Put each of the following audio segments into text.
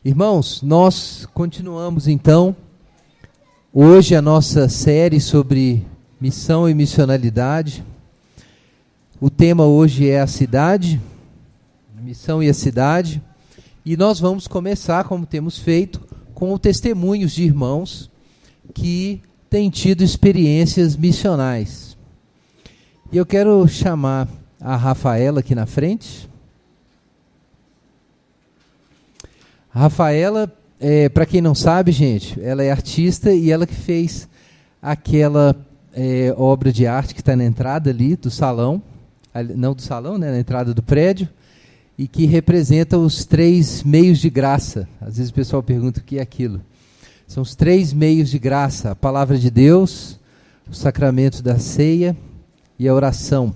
Irmãos, nós continuamos então hoje a nossa série sobre missão e missionalidade. O tema hoje é a cidade, a missão e a cidade, e nós vamos começar, como temos feito, com testemunhos de irmãos que têm tido experiências missionais. E eu quero chamar a Rafaela aqui na frente. A Rafaela, para quem não sabe, gente, ela é artista e ela que fez aquela obra de arte que está na entrada ali do salão, não do salão, né, na entrada do prédio, e que representa os 3 meios de graça. Às vezes o pessoal pergunta o que é aquilo. São os 3 meios de graça: a palavra de Deus, o sacramento da ceia e a oração.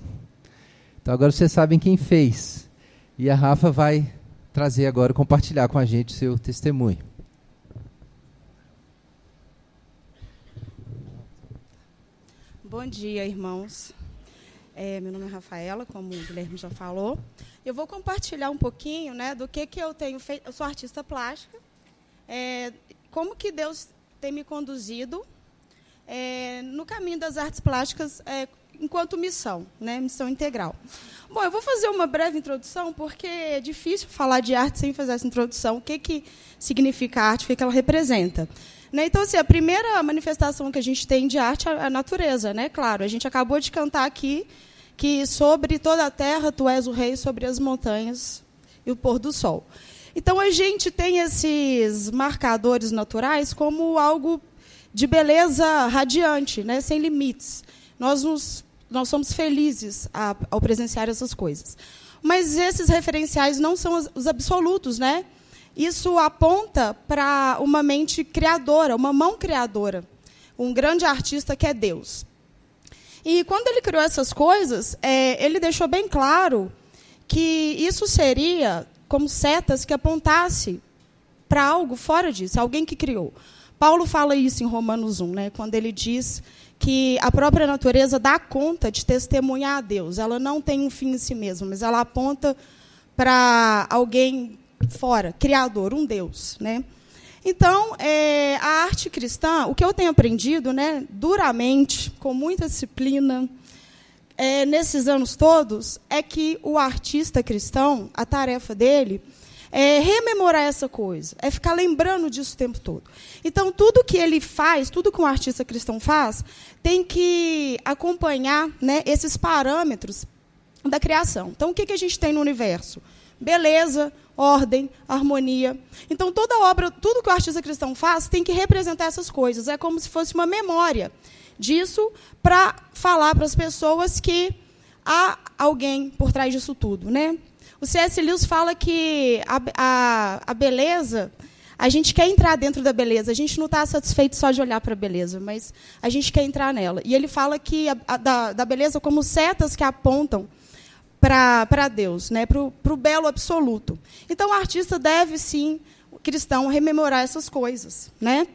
Então agora vocês sabem quem fez. E a Rafa vai trazer agora, compartilhar com a gente o seu testemunho. Bom dia, irmãos. Meu nome é Rafaela, como o Guilherme já falou. Eu vou compartilhar um pouquinho, né, do que eu tenho feito. Eu sou artista plástica. Como que Deus tem me conduzido no caminho das artes plásticas enquanto missão, né, missão integral. Bom, eu vou fazer uma breve introdução, porque é difícil falar de arte sem fazer essa introdução. O que significa arte, o que ela representa. Né? Então, assim, a primeira manifestação que a gente tem de arte é a natureza, né? Claro, a gente acabou de cantar aqui que sobre toda a terra tu és o rei, sobre as montanhas e o pôr do sol. Então, a gente tem esses marcadores naturais como algo de beleza radiante, né? Sem limites. Nós somos felizes ao presenciar essas coisas. Mas esses referenciais não são os absolutos, né? Isso aponta para uma mente criadora, uma mão criadora, um grande artista que é Deus. E quando ele criou essas coisas, ele deixou bem claro que isso seria como setas que apontasse para algo fora disso, alguém que criou. Paulo fala isso em Romanos 1, né, quando ele diz que a própria natureza dá conta de testemunhar a Deus. Ela não tem um fim em si mesma, mas ela aponta para alguém fora, criador, um Deus. Né? Então, a arte cristã, o que eu tenho aprendido, né, duramente, com muita disciplina, nesses anos todos, é que o artista cristão, a tarefa dele, é rememorar essa coisa, é ficar lembrando disso o tempo todo. Então, tudo que ele faz, tudo que um artista cristão faz, tem que acompanhar, né, esses parâmetros da criação. Então, o que a gente tem no universo? Beleza, ordem, harmonia. Então, toda obra, tudo que o artista cristão faz, tem que representar essas coisas. É como se fosse uma memória disso para falar para as pessoas que há alguém por trás disso tudo, né? O C.S. Lewis fala que a beleza, a gente quer entrar dentro da beleza, a gente não está satisfeito só de olhar para a beleza, mas a gente quer entrar nela. E ele fala que da beleza como setas que apontam para Deus, né, para o belo absoluto. Então, o artista deve, sim, o cristão, rememorar essas coisas. Né?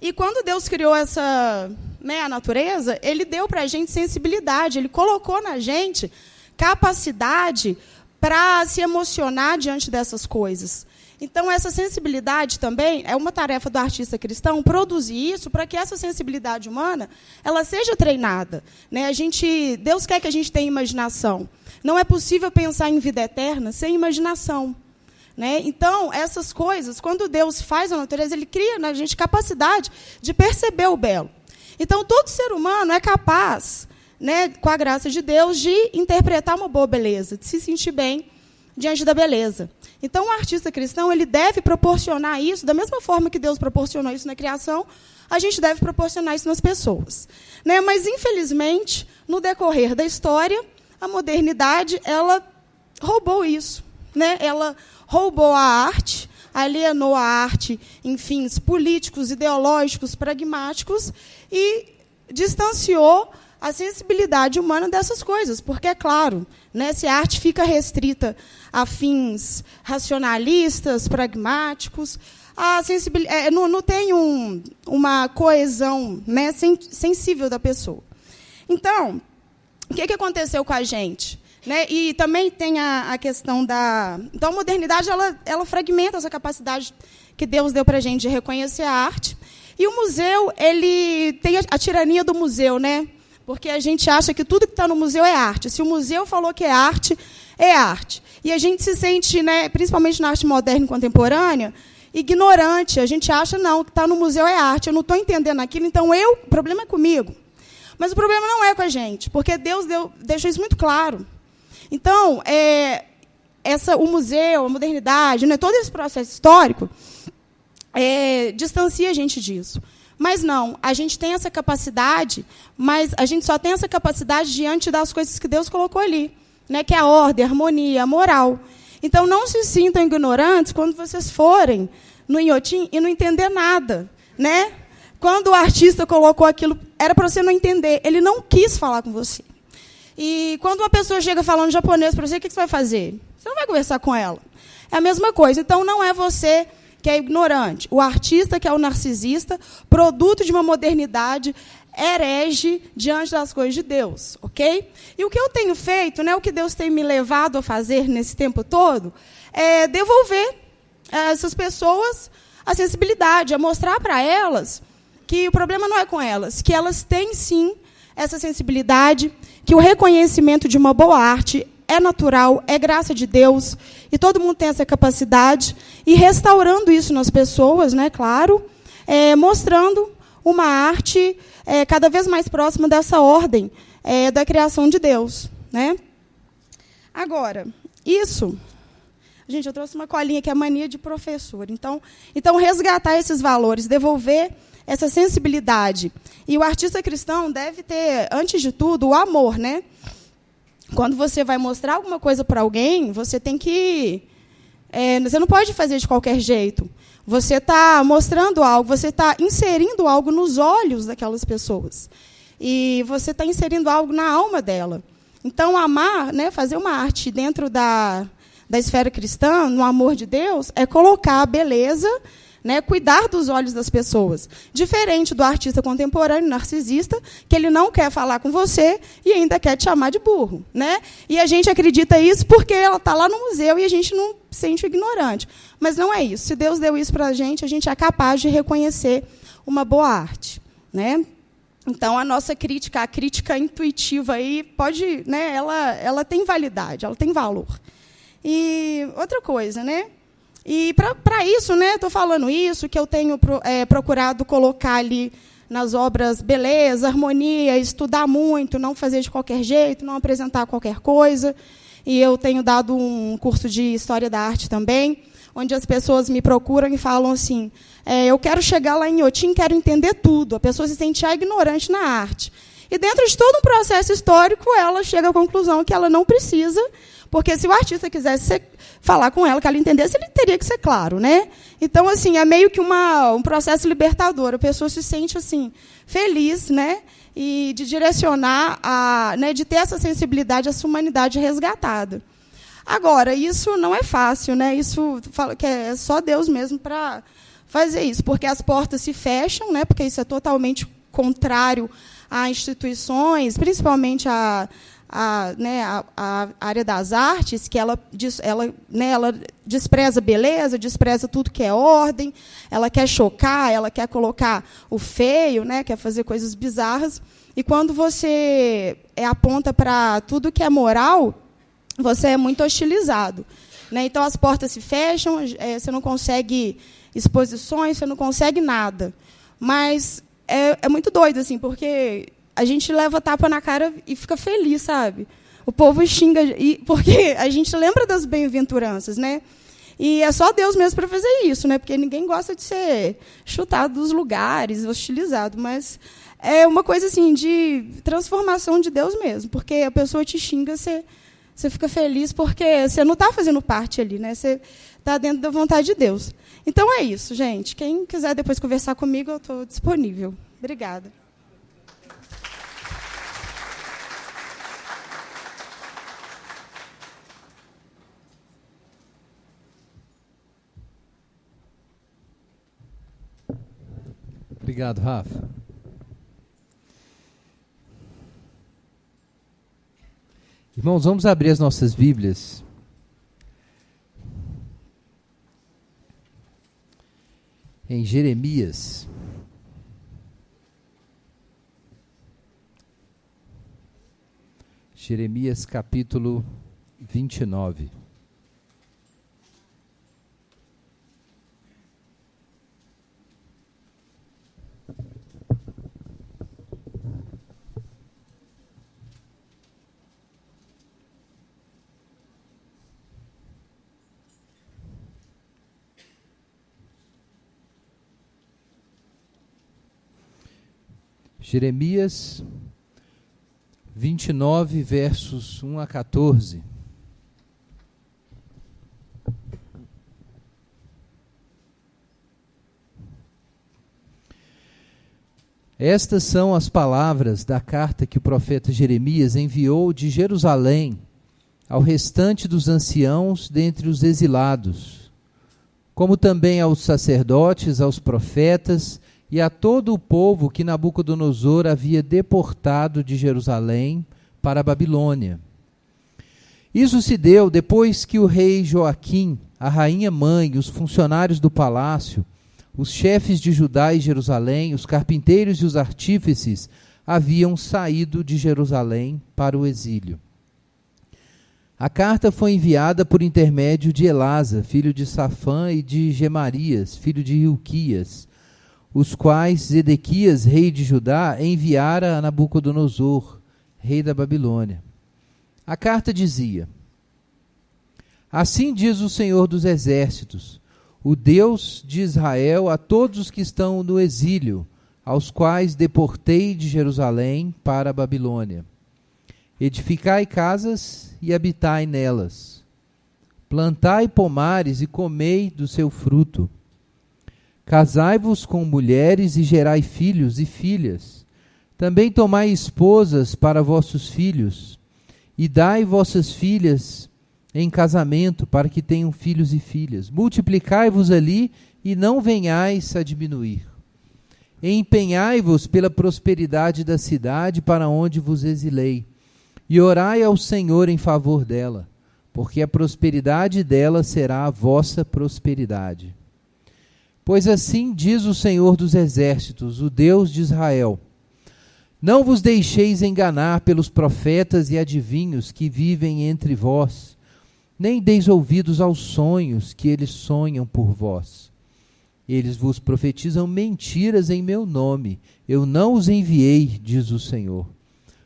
E quando Deus criou a natureza, ele deu para a gente sensibilidade, ele colocou na gente capacidade para se emocionar diante dessas coisas. Então, essa sensibilidade também é uma tarefa do artista cristão, produzir isso para que essa sensibilidade humana ela seja treinada. Né? Deus quer que a gente tenha imaginação. Não é possível pensar em vida eterna sem imaginação. Né? Então, essas coisas, quando Deus faz a natureza, ele cria na gente capacidade de perceber o belo. Então, todo ser humano é capaz, né, com a graça de Deus, de interpretar uma boa beleza, de se sentir bem diante da beleza. Então, o artista cristão ele deve proporcionar isso, da mesma forma que Deus proporcionou isso na criação, a gente deve proporcionar isso nas pessoas. Né? Mas, infelizmente, no decorrer da história, a modernidade ela roubou isso. Né? Ela roubou a arte, alienou a arte em fins políticos, ideológicos, pragmáticos e distanciou a sensibilidade humana dessas coisas, porque, é claro, né, se a arte fica restrita a fins racionalistas, pragmáticos, não tem uma coesão, né, sensível da pessoa. Então, o que aconteceu com a gente? Né? E também tem a questão da... Então, a modernidade, ela fragmenta essa capacidade que Deus deu para a gente de reconhecer a arte. E o museu, ele tem a tirania do museu, né? Porque a gente acha que tudo que está no museu é arte. Se o museu falou que é arte, é arte. E a gente se sente, né, principalmente na arte moderna e contemporânea, ignorante. A gente acha, não, o que está no museu é arte. Eu não estou entendendo aquilo, então o problema é comigo. Mas o problema não é com a gente, porque Deus deixou isso muito claro. Então, o museu, a modernidade, né, todo esse processo histórico, distancia a gente disso. Mas não, a gente tem essa capacidade, mas a gente só tem essa capacidade diante das coisas que Deus colocou ali, né, que é a ordem, a harmonia, a moral. Então, não se sintam ignorantes quando vocês forem no Inhotim e não entender nada. Né? Quando o artista colocou aquilo, era para você não entender. Ele não quis falar com você. E quando uma pessoa chega falando japonês para você, o que você vai fazer? Você não vai conversar com ela. É a mesma coisa. Então, não é você que é ignorante. O artista, que é o narcisista, produto de uma modernidade, herege diante das coisas de Deus. Ok? E o que eu tenho feito, né, o que Deus tem me levado a fazer nesse tempo todo, é devolver a essas pessoas a sensibilidade, a mostrar para elas que o problema não é com elas, que elas têm, sim, essa sensibilidade, que o reconhecimento de uma boa arte é natural, é graça de Deus, e todo mundo tem essa capacidade, e restaurando isso nas pessoas, né, claro, mostrando uma arte cada vez mais próxima dessa ordem da criação de Deus. Né? Agora, isso... Gente, eu trouxe uma colinha que é a mania de professor. Então, resgatar esses valores, devolver essa sensibilidade. E o artista cristão deve ter, antes de tudo, o amor, né? Quando você vai mostrar alguma coisa para alguém, você tem que... você não pode fazer de qualquer jeito. Você está mostrando algo, você está inserindo algo nos olhos daquelas pessoas. E você está inserindo algo na alma dela. Então, amar, né, fazer uma arte dentro da esfera cristã, no amor de Deus, é colocar a beleza, né, cuidar dos olhos das pessoas. Diferente do artista contemporâneo, narcisista, que ele não quer falar com você e ainda quer te chamar de burro. Né? E a gente acredita isso porque ela está lá no museu e a gente não se sente ignorante. Mas não é isso. Se Deus deu isso para a gente é capaz de reconhecer uma boa arte. Né? Então, a nossa crítica, a crítica intuitiva, aí pode, né, ela tem validade, ela tem valor. E outra coisa, né? E para isso, né, estou falando isso, que eu tenho procurado colocar ali nas obras beleza, harmonia, estudar muito, não fazer de qualquer jeito, não apresentar qualquer coisa. E eu tenho dado um curso de História da Arte também, onde as pessoas me procuram e falam assim, eu quero chegar lá em Inhotim, quero entender tudo. A pessoa se sente já ignorante na arte. E dentro de todo um processo histórico, ela chega à conclusão que ela não precisa, porque se o artista quisesse falar com ela, que ela entendesse, ele teria que ser claro. Né? Então, assim, é meio que um processo libertador. A pessoa se sente assim, feliz, né? E de direcionar, né, de ter essa sensibilidade, essa humanidade resgatada. Agora, isso não é fácil, né? Isso fala que é só Deus mesmo para fazer isso, porque as portas se fecham, né? Porque isso é totalmente contrário a instituições, principalmente né, a área das artes, que ela despreza beleza, despreza tudo que é ordem, ela quer chocar, ela quer colocar o feio, né, quer fazer coisas bizarras. E quando você aponta para tudo que é moral, você é muito hostilizado. Né? Então, as portas se fecham, você não consegue exposições, você não consegue nada. Mas é muito doido, assim, porque a gente leva tapa na cara e fica feliz, sabe? O povo xinga, porque a gente lembra das bem-aventuranças, né? E é só Deus mesmo para fazer isso, né? Porque ninguém gosta de ser chutado dos lugares, hostilizado, mas é uma coisa assim de transformação de Deus mesmo, porque a pessoa te xinga, você fica feliz porque você não está fazendo parte ali, né? Você está dentro da vontade de Deus. Então é isso, gente. Quem quiser depois conversar comigo, eu estou disponível. Obrigada. Obrigado, Rafa. Irmãos, vamos abrir as nossas Bíblias em Jeremias. Jeremias capítulo 29. Jeremias 29, versos 1 a 14. Estas são as palavras da carta que o profeta Jeremias enviou de Jerusalém ao restante dos anciãos dentre os exilados, como também aos sacerdotes, aos profetas e a todo o povo que Nabucodonosor havia deportado de Jerusalém para a Babilônia. Isso se deu depois que o rei Joaquim, a rainha mãe, os funcionários do palácio, os chefes de Judá e Jerusalém, os carpinteiros e os artífices haviam saído de Jerusalém para o exílio. A carta foi enviada por intermédio de Elasa, filho de Safã, e de Gemarias, filho de Hilquias, os quais Zedequias, rei de Judá, enviara a Nabucodonosor, rei da Babilônia. A carta dizia: Assim diz o Senhor dos Exércitos, o Deus de Israel, a todos os que estão no exílio, aos quais deportei de Jerusalém para a Babilônia. Edificai casas e habitai nelas. Plantai pomares e comei do seu fruto. Casai-vos com mulheres e gerai filhos e filhas. Também tomai esposas para vossos filhos, e dai vossas filhas em casamento, para que tenham filhos e filhas. Multiplicai-vos ali, e não venhais a diminuir. Empenhai-vos pela prosperidade da cidade para onde vos exilei, e orai ao Senhor em favor dela, porque a prosperidade dela será a vossa prosperidade. Pois assim diz o Senhor dos Exércitos, o Deus de Israel: Não vos deixeis enganar pelos profetas e adivinhos que vivem entre vós, nem deis ouvidos aos sonhos que eles sonham por vós. Eles vos profetizam mentiras em meu nome. Eu não os enviei, diz o Senhor.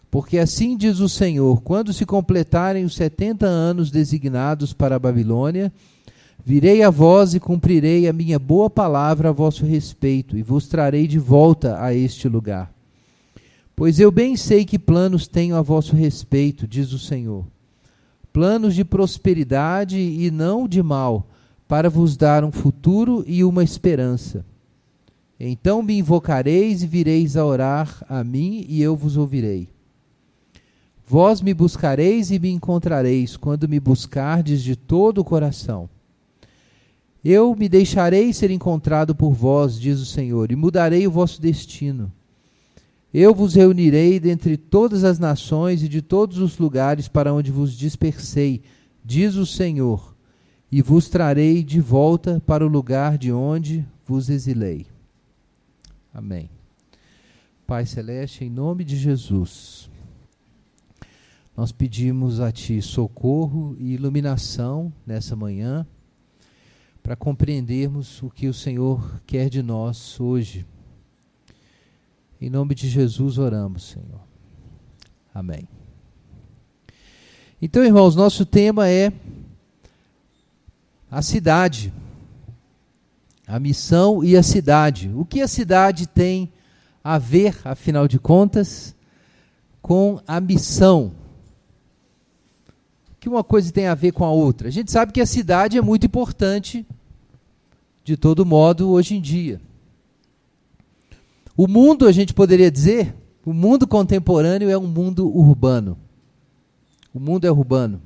Porque assim diz o Senhor: quando se completarem os 70 anos designados para a Babilônia, virei a vós e cumprirei a minha boa palavra a vosso respeito, e vos trarei de volta a este lugar. Pois eu bem sei que planos tenho a vosso respeito, diz o Senhor. Planos de prosperidade e não de mal, para vos dar um futuro e uma esperança. Então me invocareis e vireis a orar a mim, e eu vos ouvirei. Vós me buscareis e me encontrareis, quando me buscardes de todo o coração. Eu me deixarei ser encontrado por vós, diz o Senhor, e mudarei o vosso destino. Eu vos reunirei dentre todas as nações e de todos os lugares para onde vos dispersei, diz o Senhor, e vos trarei de volta para o lugar de onde vos exilei. Amém. Pai Celeste, em nome de Jesus, nós pedimos a Ti socorro e iluminação nessa manhã, para compreendermos o que o Senhor quer de nós hoje. Em nome de Jesus oramos, Senhor. Amém. Então, irmãos, nosso tema é a cidade. A missão e a cidade. O que a cidade tem a ver, afinal de contas, com a missão? O que uma coisa tem a ver com a outra? A gente sabe que a cidade é muito importante, de todo modo, hoje em dia. O mundo, a gente poderia dizer, o mundo contemporâneo é um mundo urbano. O mundo é urbano.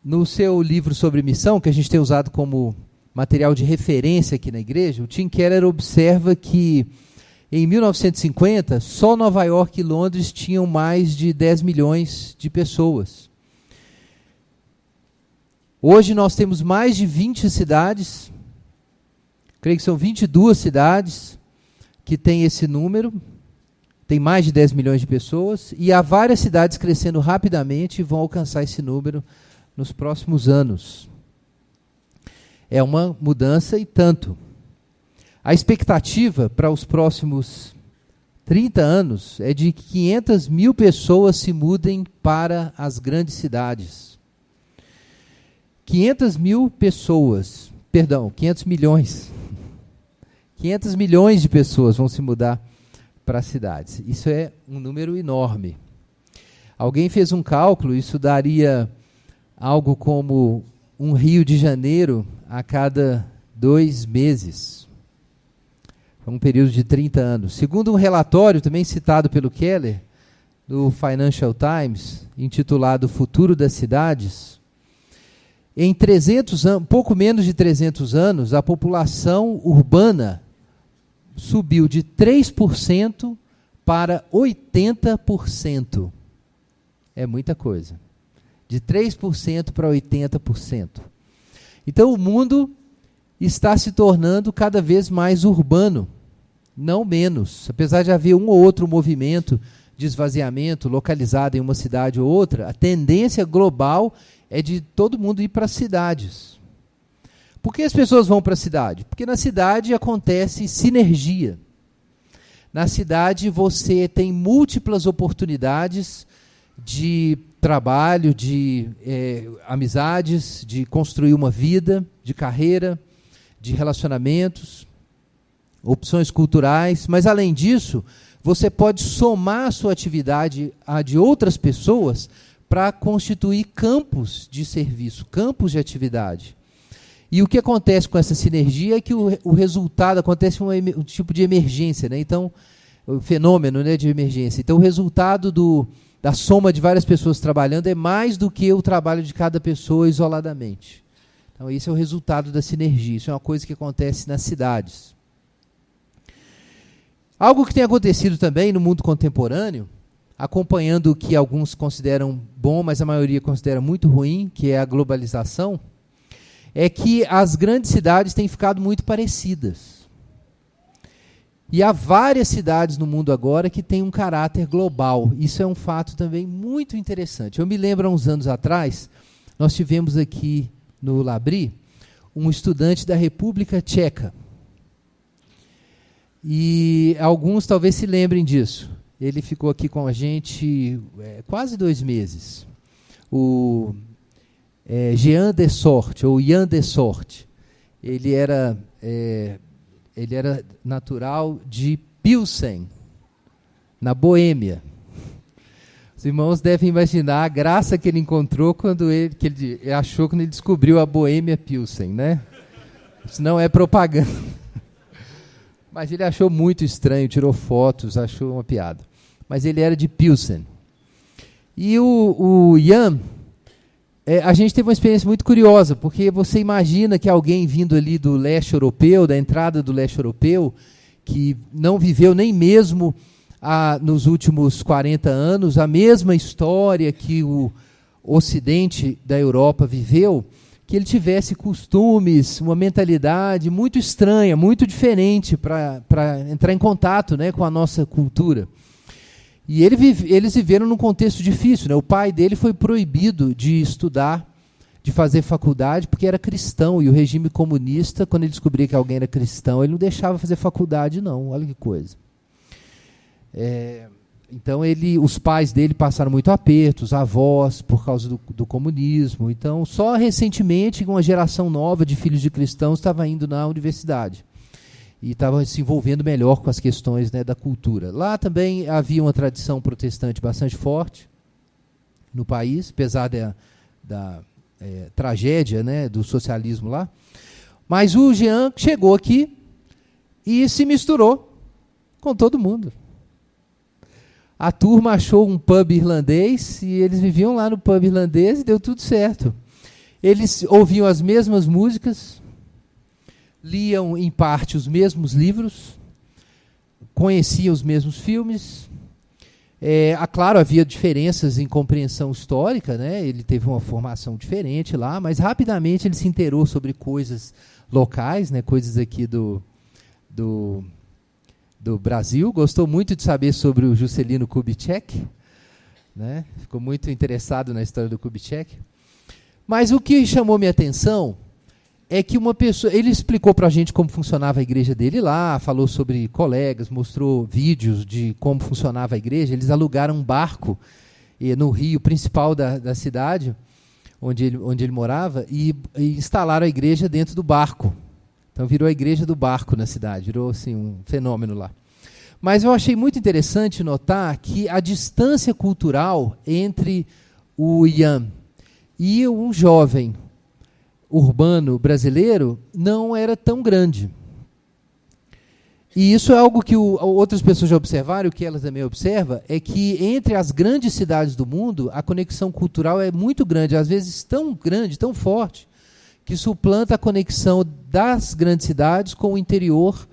No seu livro sobre missão, que a gente tem usado como material de referência aqui na igreja, o Tim Keller observa que Em 1950, só Nova York e Londres tinham mais de 10 milhões de pessoas. Hoje nós temos mais de 20 cidades, creio que são 22 cidades que têm esse número, tem mais de 10 milhões de pessoas, e há várias cidades crescendo rapidamente e vão alcançar esse número nos próximos anos. É uma mudança e tanto. A expectativa para os próximos 30 anos é de que 500 mil pessoas se mudem para as grandes cidades. 500 milhões. 500 milhões de pessoas vão se mudar para as cidades. Isso é um número enorme. Alguém fez um cálculo, isso daria algo como um Rio de Janeiro a cada 2 meses. Um período de 30 anos. Segundo um relatório, também citado pelo Keller, do Financial Times, intitulado Futuro das Cidades, em 300 anos, pouco menos de 300 anos, a população urbana subiu de 3% para 80%. É muita coisa. De 3% para 80%. Então o mundo está se tornando cada vez mais urbano, não menos. Apesar de haver um ou outro movimento de esvaziamento localizado em uma cidade ou outra, a tendência global é de todo mundo ir para as cidades. Por que as pessoas vão para a cidade? Porque na cidade acontece sinergia. Na cidade você tem múltiplas oportunidades de trabalho, de amizades, de construir uma vida, de carreira, de relacionamentos, opções culturais, mas além disso, você pode somar a sua atividade à de outras pessoas para constituir campos de serviço, campos de atividade. E o que acontece com essa sinergia é que o resultado, acontece um tipo de emergência, né? Então, o fenômeno, né, de emergência. Então, o resultado da soma de várias pessoas trabalhando é mais do que o trabalho de cada pessoa isoladamente. Então, esse é o resultado da sinergia. Isso é uma coisa que acontece nas cidades. Algo que tem acontecido também no mundo contemporâneo, acompanhando o que alguns consideram bom, mas a maioria considera muito ruim, que é a globalização, é que as grandes cidades têm ficado muito parecidas. E há várias cidades no mundo agora que têm um caráter global. Isso é um fato também muito interessante. Eu me lembro, há uns anos atrás, nós tivemos aqui no Labri um estudante da República Tcheca. E alguns talvez se lembrem disso. Ele ficou aqui com a gente quase 2 meses. O Jean Dessorte, ou Jan Dessorte. Ele era natural de Pilsen, na Boêmia. Os irmãos devem imaginar a graça que ele encontrou quando ele achou quando ele descobriu a Boêmia Pilsen, né? Isso não é propaganda. Mas ele achou muito estranho, tirou fotos, achou uma piada. Mas ele era de Pilsen. E o Jan, a gente teve uma experiência muito curiosa, porque você imagina que alguém vindo ali do leste europeu, da entrada do leste europeu, que não viveu nem mesmo nos últimos 40 anos a mesma história que o ocidente da Europa viveu, que ele tivesse costumes, uma mentalidade muito estranha, muito diferente para entrar em contato, né, com a nossa cultura. E eles viveram num contexto difícil, né? O pai dele foi proibido de estudar, de fazer faculdade, porque era cristão, e o regime comunista, quando ele descobria que alguém era cristão, ele não deixava fazer faculdade, não. Olha que coisa. Então, os pais dele passaram muito aperto, os avós, por causa do comunismo. Então, só recentemente, uma geração nova de filhos de cristãos estava indo na universidade. E estava se envolvendo melhor com as questões, né, da cultura. Lá também havia uma tradição protestante bastante forte no país, apesar da tragédia, né, do socialismo lá. Mas o Jean chegou aqui e se misturou com todo mundo. A turma achou um pub irlandês e eles viviam lá no pub irlandês e deu tudo certo. Eles ouviam as mesmas músicas, liam em parte os mesmos livros, conheciam os mesmos filmes. Claro, havia diferenças em compreensão histórica, né? Ele teve uma formação diferente lá, mas rapidamente ele se inteirou sobre coisas locais, né? Coisas aqui do Brasil. Gostou muito de saber sobre o Juscelino Kubitschek, né? Ficou muito interessado na história do Kubitschek. Mas o que chamou minha atenção é que uma pessoa... Ele explicou para a gente como funcionava a igreja dele lá, falou sobre colegas, mostrou vídeos de como funcionava a igreja. Eles alugaram um barco no rio principal da cidade, onde ele morava, e instalaram a igreja dentro do barco. Então virou a igreja do barco na cidade, virou assim, um fenômeno lá. Mas eu achei muito interessante notar que a distância cultural entre o Ian e um jovem urbano brasileiro não era tão grande. E isso é algo que outras pessoas já observaram, o que ela também observa, é que entre as grandes cidades do mundo, a conexão cultural é muito grande, às vezes tão grande, tão forte, que suplanta a conexão das grandes cidades com o interior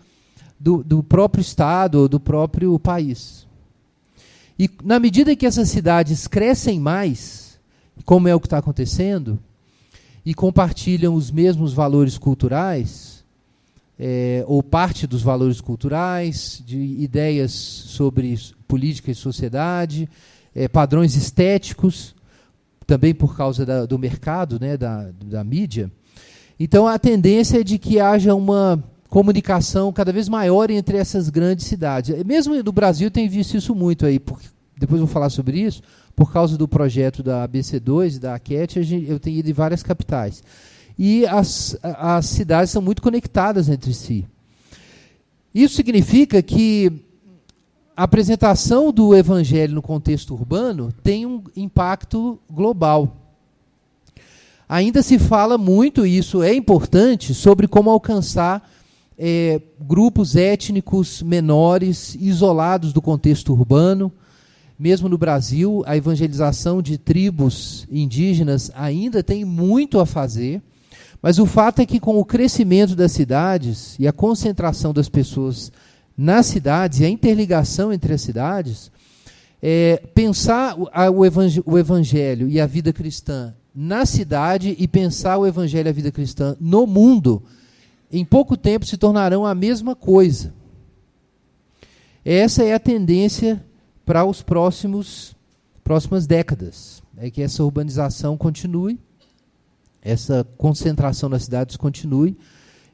do próprio estado ou do próprio país. E na medida que essas cidades crescem mais, como é o que está acontecendo, e compartilham os mesmos valores culturais, ou parte dos valores culturais, de ideias sobre política e sociedade, padrões estéticos, também por causa do mercado, né, da mídia. Então, a tendência é de que haja uma comunicação cada vez maior entre essas grandes cidades. Mesmo no Brasil tem visto isso muito aí, depois vou falar sobre isso, por causa do projeto da ABC2 e da AQET, eu tenho ido em várias capitais. E as cidades são muito conectadas entre si. Isso significa que a apresentação do evangelho no contexto urbano tem um impacto global. Ainda se fala muito, e isso é importante, sobre como alcançar grupos étnicos menores, isolados do contexto urbano. Mesmo no Brasil, a evangelização de tribos indígenas ainda tem muito a fazer, mas o fato é que com o crescimento das cidades e a concentração das pessoas nas cidades e a interligação entre as cidades, pensar o evangelho e a vida cristã na cidade e pensar o evangelho e a vida cristã no mundo, em pouco tempo se tornarão a mesma coisa. Essa é a tendência para as próximas décadas, é que essa urbanização continue, essa concentração nas cidades continue.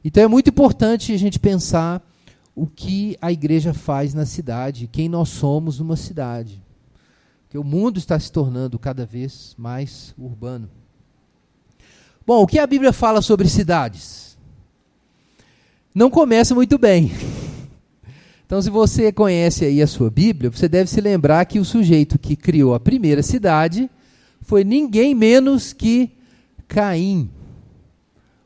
Então é muito importante a gente pensar o que a igreja faz na cidade, quem nós somos numa cidade. Porque o mundo está se tornando cada vez mais urbano. Bom, o que a Bíblia fala sobre cidades? Não começa muito bem. Então, se você conhece aí a sua Bíblia, você deve se lembrar que o sujeito que criou a primeira cidade foi ninguém menos que Caim,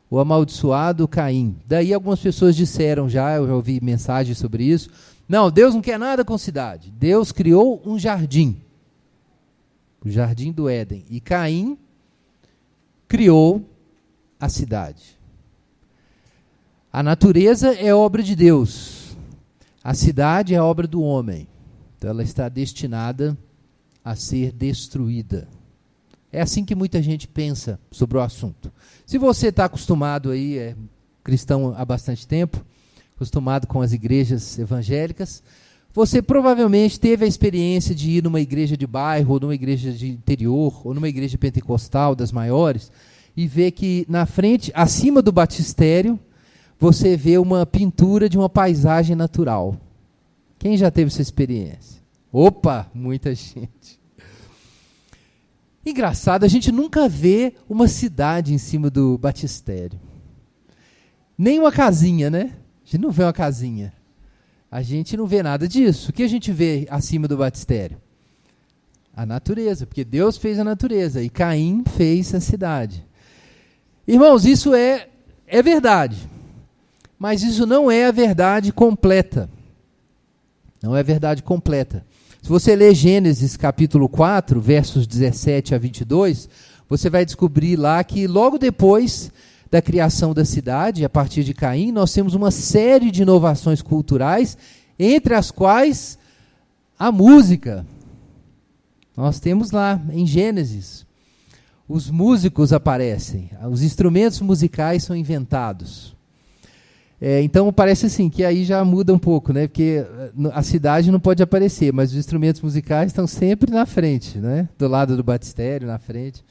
o amaldiçoado Caim. Daí algumas pessoas disseram eu já ouvi mensagens sobre isso, não, Deus não quer nada com cidade. Deus criou um jardim, o jardim do Éden, e Caim criou a cidade. A natureza é obra de Deus. A cidade é a obra do homem, então ela está destinada a ser destruída. É assim que muita gente pensa sobre o assunto. Se você está acostumado aí, cristão há bastante tempo, acostumado com as igrejas evangélicas, você provavelmente teve a experiência de ir numa igreja de bairro, ou numa igreja de interior, ou numa igreja pentecostal das maiores, e ver que na frente, acima do batistério, você vê uma pintura de uma paisagem natural. Quem já teve essa experiência? Opa, muita gente. Engraçado, a gente nunca vê uma cidade em cima do batistério. Nem uma casinha, né? A gente não vê uma casinha. A gente não vê nada disso. O que a gente vê acima do batistério? A natureza, porque Deus fez a natureza e Caim fez a cidade. Irmãos, isso é verdade. Mas isso não é a verdade completa. Não é a verdade completa. Se você ler Gênesis capítulo 4, versos 17 a 22, você vai descobrir lá que logo depois da criação da cidade, a partir de Caim, nós temos uma série de inovações culturais entre as quais a música. Nós temos lá em Gênesis, os músicos aparecem, os instrumentos musicais são inventados. Então parece assim, que aí já muda um pouco, né? Porque a cidade não pode aparecer, mas os instrumentos musicais estão sempre na frente, né? Do lado do batistério, na frente.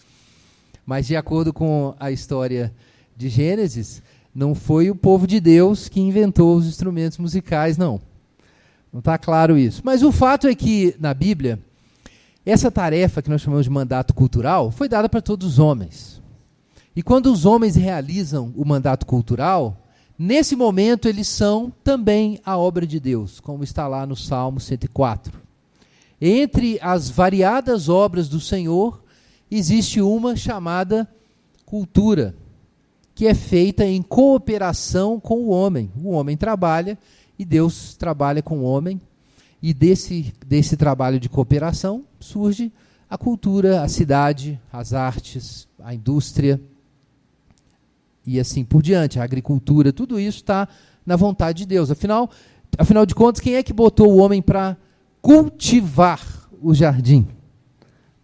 Mas de acordo com a história de Gênesis, não foi o povo de Deus que inventou os instrumentos musicais, não. Não está claro isso. Mas o fato é que, na Bíblia, essa tarefa que nós chamamos de mandato cultural foi dada para todos os homens. E quando os homens realizam o mandato cultural, nesse momento eles são também a obra de Deus, como está lá no Salmo 104. Entre as variadas obras do Senhor, existe uma chamada cultura, que é feita em cooperação com o homem. O homem trabalha e Deus trabalha com o homem. E desse trabalho de cooperação surge a cultura, a cidade, as artes, a indústria e assim por diante, a agricultura, tudo isso está na vontade de Deus. Afinal de contas, quem é que botou o homem para cultivar o jardim?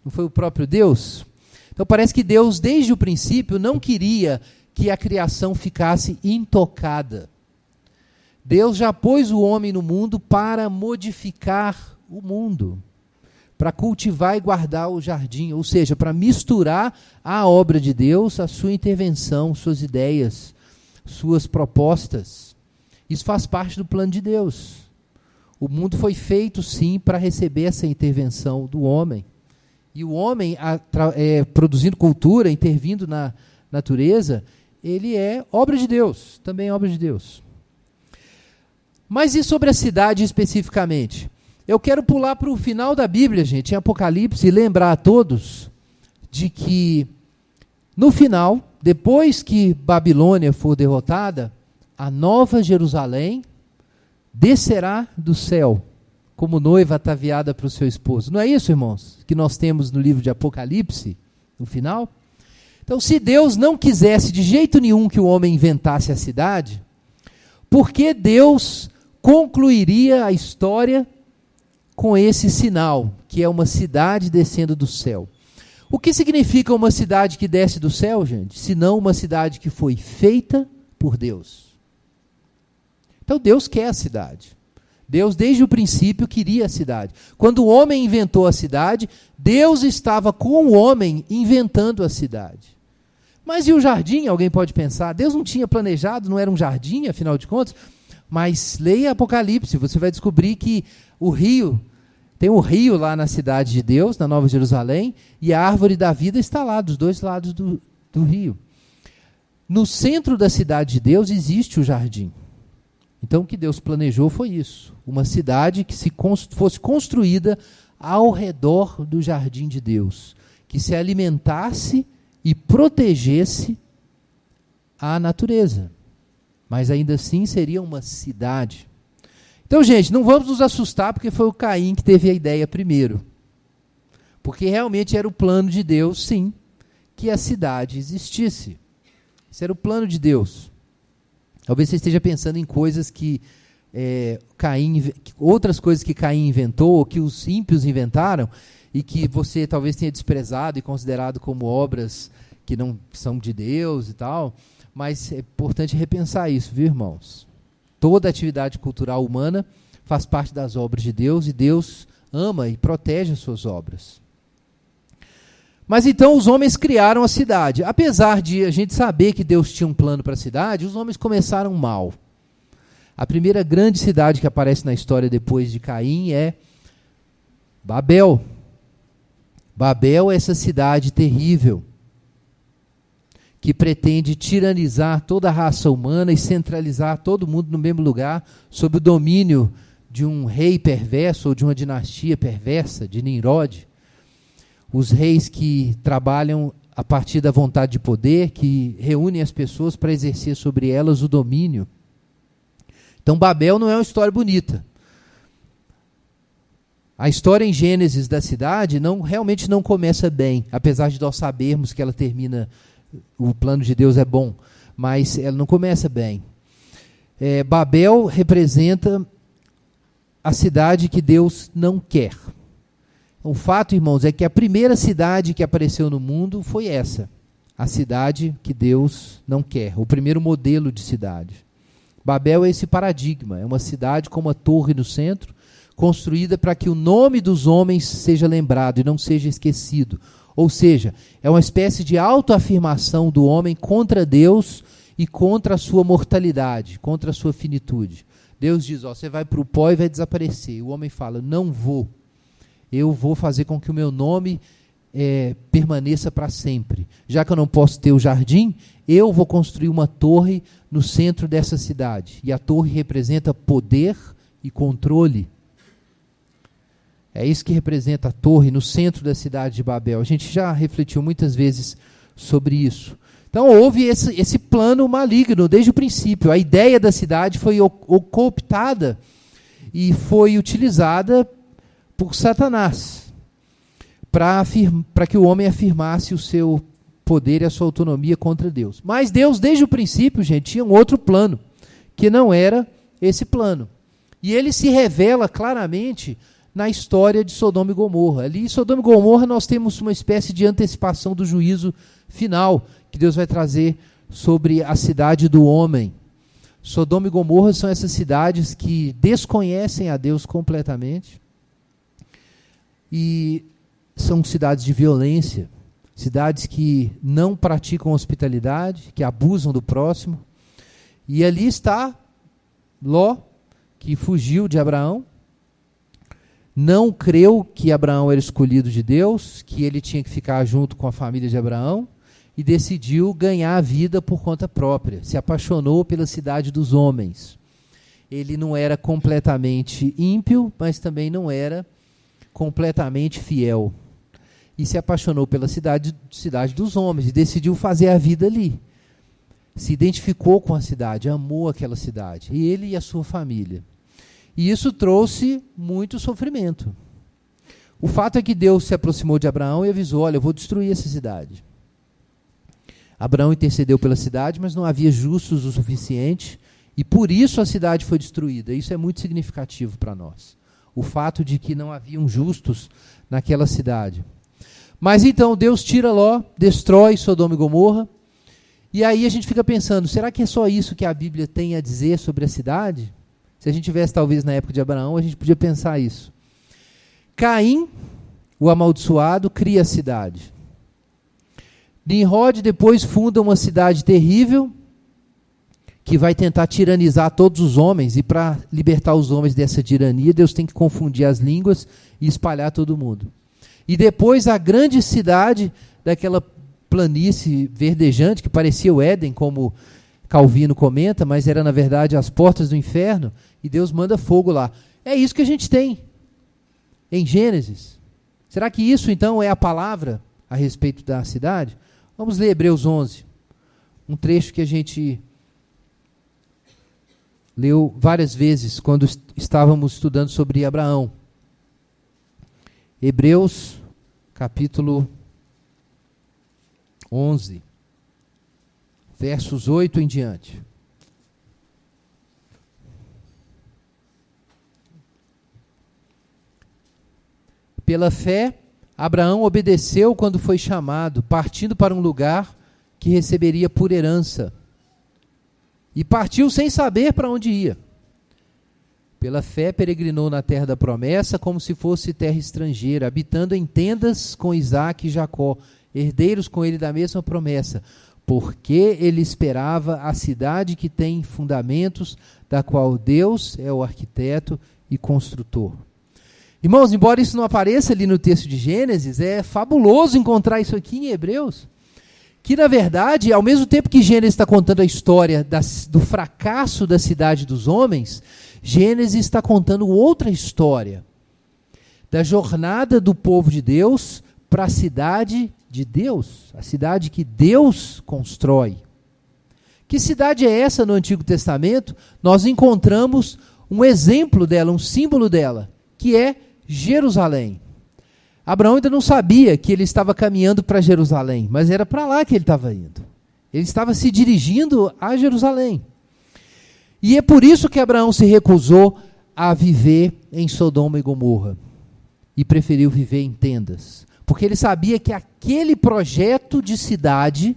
Não foi o próprio Deus? Então parece que Deus, desde o princípio, não queria que a criação ficasse intocada. Deus já pôs o homem no mundo para modificar o mundo, para cultivar e guardar o jardim, ou seja, para misturar a obra de Deus, a sua intervenção, suas ideias, suas propostas. Isso faz parte do plano de Deus. O mundo foi feito, sim, para receber essa intervenção do homem. E o homem, produzindo cultura, intervindo na natureza, ele é obra de Deus, também é obra de Deus. Mas e sobre a cidade especificamente? Eu quero pular para o final da Bíblia, gente, em Apocalipse, e lembrar a todos de que, no final, depois que Babilônia for derrotada, a nova Jerusalém descerá do céu, como noiva ataviada para o seu esposo. Não é isso, irmãos, que nós temos no livro de Apocalipse, no final? Então, se Deus não quisesse de jeito nenhum que o homem inventasse a cidade, por que Deus concluiria a história com esse sinal, que é uma cidade descendo do céu? O que significa uma cidade que desce do céu, gente? Senão uma cidade que foi feita por Deus. Então Deus quer a cidade. Deus, desde o princípio, queria a cidade. Quando o homem inventou a cidade, Deus estava com o homem inventando a cidade. Mas e o jardim? Alguém pode pensar. Deus não tinha planejado, não era um jardim, afinal de contas? Mas leia Apocalipse, você vai descobrir que o rio, tem um rio lá na cidade de Deus, na Nova Jerusalém, e a árvore da vida está lá, dos dois lados do rio. No centro da cidade de Deus existe o jardim. Então o que Deus planejou foi isso, uma cidade que fosse construída ao redor do jardim de Deus, que se alimentasse e protegesse a natureza. Mas ainda assim seria uma cidade. Então, gente, não vamos nos assustar porque foi o Caim que teve a ideia primeiro. Porque realmente era o plano de Deus, sim, que a cidade existisse. Esse era o plano de Deus. Talvez você esteja pensando em coisas que outras coisas que Caim inventou, ou que os ímpios inventaram, e que você talvez tenha desprezado e considerado como obras que não são de Deus e tal. Mas é importante repensar isso, viu, irmãos? Toda atividade cultural humana faz parte das obras de Deus, e Deus ama e protege as suas obras. Mas então os homens criaram a cidade. Apesar de a gente saber que Deus tinha um plano para a cidade, os homens começaram mal. A primeira grande cidade que aparece na história depois de Caim é Babel. Babel é essa cidade terrível, que pretende tiranizar toda a raça humana e centralizar todo mundo no mesmo lugar, sob o domínio de um rei perverso ou de uma dinastia perversa, de Nimrod. Os reis que trabalham a partir da vontade de poder, que reúnem as pessoas para exercer sobre elas o domínio. Então Babel não é uma história bonita. A história em Gênesis da cidade realmente não começa bem, apesar de nós sabermos que ela termina. O plano de Deus é bom, mas ela não começa bem. Babel representa a cidade que Deus não quer. O fato, irmãos, é que a primeira cidade que apareceu no mundo foi essa, a cidade que Deus não quer, o primeiro modelo de cidade. Babel é esse paradigma, é uma cidade com uma torre no centro, construída para que o nome dos homens seja lembrado e não seja esquecido. Ou seja, é uma espécie de autoafirmação do homem contra Deus e contra a sua mortalidade, contra a sua finitude. Deus diz, você vai para o pó e vai desaparecer. O homem fala, não vou. Eu vou fazer com que o meu nome permaneça para sempre. Já que eu não posso ter o jardim, eu vou construir uma torre no centro dessa cidade. E a torre representa poder e controle. É isso que representa a torre no centro da cidade de Babel. A gente já refletiu muitas vezes sobre isso. Então houve esse plano maligno desde o princípio. A ideia da cidade foi cooptada e foi utilizada por Satanás para que o homem afirmasse o seu poder e a sua autonomia contra Deus. Mas Deus, desde o princípio, gente, tinha um outro plano, que não era esse plano. E ele se revela claramente na história de Sodoma e Gomorra. Ali em Sodoma e Gomorra nós temos uma espécie de antecipação do juízo final, que Deus vai trazer sobre a cidade do homem. Sodoma e Gomorra são essas cidades que desconhecem a Deus completamente, e são cidades de violência, cidades que não praticam hospitalidade, que abusam do próximo. E ali está Ló, que fugiu de Abraão, não creu que Abraão era escolhido de Deus, que ele tinha que ficar junto com a família de Abraão, e decidiu ganhar a vida por conta própria. Se apaixonou pela cidade dos homens. Ele não era completamente ímpio, mas também não era completamente fiel. E se apaixonou pela cidade dos homens e decidiu fazer a vida ali. Se identificou com a cidade, amou aquela cidade, e ele e a sua família. E isso trouxe muito sofrimento. O fato é que Deus se aproximou de Abraão e avisou, olha, eu vou destruir essa cidade. Abraão intercedeu pela cidade, mas não havia justos o suficiente, e por isso a cidade foi destruída. Isso é muito significativo para nós. O fato de que não haviam justos naquela cidade. Mas então Deus tira Ló, destrói Sodoma e Gomorra, e aí a gente fica pensando, será que é só isso que a Bíblia tem a dizer sobre a cidade? Se a gente tivesse talvez na época de Abraão, a gente podia pensar isso. Caim, o amaldiçoado, cria a cidade. Nimrod depois funda uma cidade terrível, que vai tentar tiranizar todos os homens, e para libertar os homens dessa tirania, Deus tem que confundir as línguas e espalhar todo mundo. E depois a grande cidade daquela planície verdejante, que parecia o Éden, como Calvino comenta, mas era na verdade as portas do inferno, e Deus manda fogo lá. É isso que a gente tem em Gênesis. Será que isso então é a palavra a respeito da cidade? Vamos ler Hebreus 11, um trecho que a gente leu várias vezes quando estávamos estudando sobre Abraão. Hebreus, capítulo 11, versos 8 em diante. Pela fé, Abraão obedeceu quando foi chamado, partindo para um lugar que receberia por herança. E partiu sem saber para onde ia. Pela fé peregrinou na terra da promessa, como se fosse terra estrangeira, habitando em tendas com Isaque e Jacó, herdeiros com ele da mesma promessa, porque ele esperava a cidade que tem fundamentos, da qual Deus é o arquiteto e construtor. Irmãos, embora isso não apareça ali no texto de Gênesis, é fabuloso encontrar isso aqui em Hebreus, que na verdade, ao mesmo tempo que Gênesis está contando a história do fracasso da cidade dos homens, Gênesis está contando outra história, da jornada do povo de Deus para a cidade de Deus, a cidade que Deus constrói. Que cidade é essa no Antigo Testamento? Nós encontramos um exemplo dela, um símbolo dela, que é Jerusalém. Abraão ainda não sabia que ele estava caminhando para Jerusalém, mas era para lá que ele estava indo. Ele estava se dirigindo a Jerusalém. E é por isso que Abraão se recusou a viver em Sodoma e Gomorra e preferiu viver em tendas, porque ele sabia que aquele projeto de cidade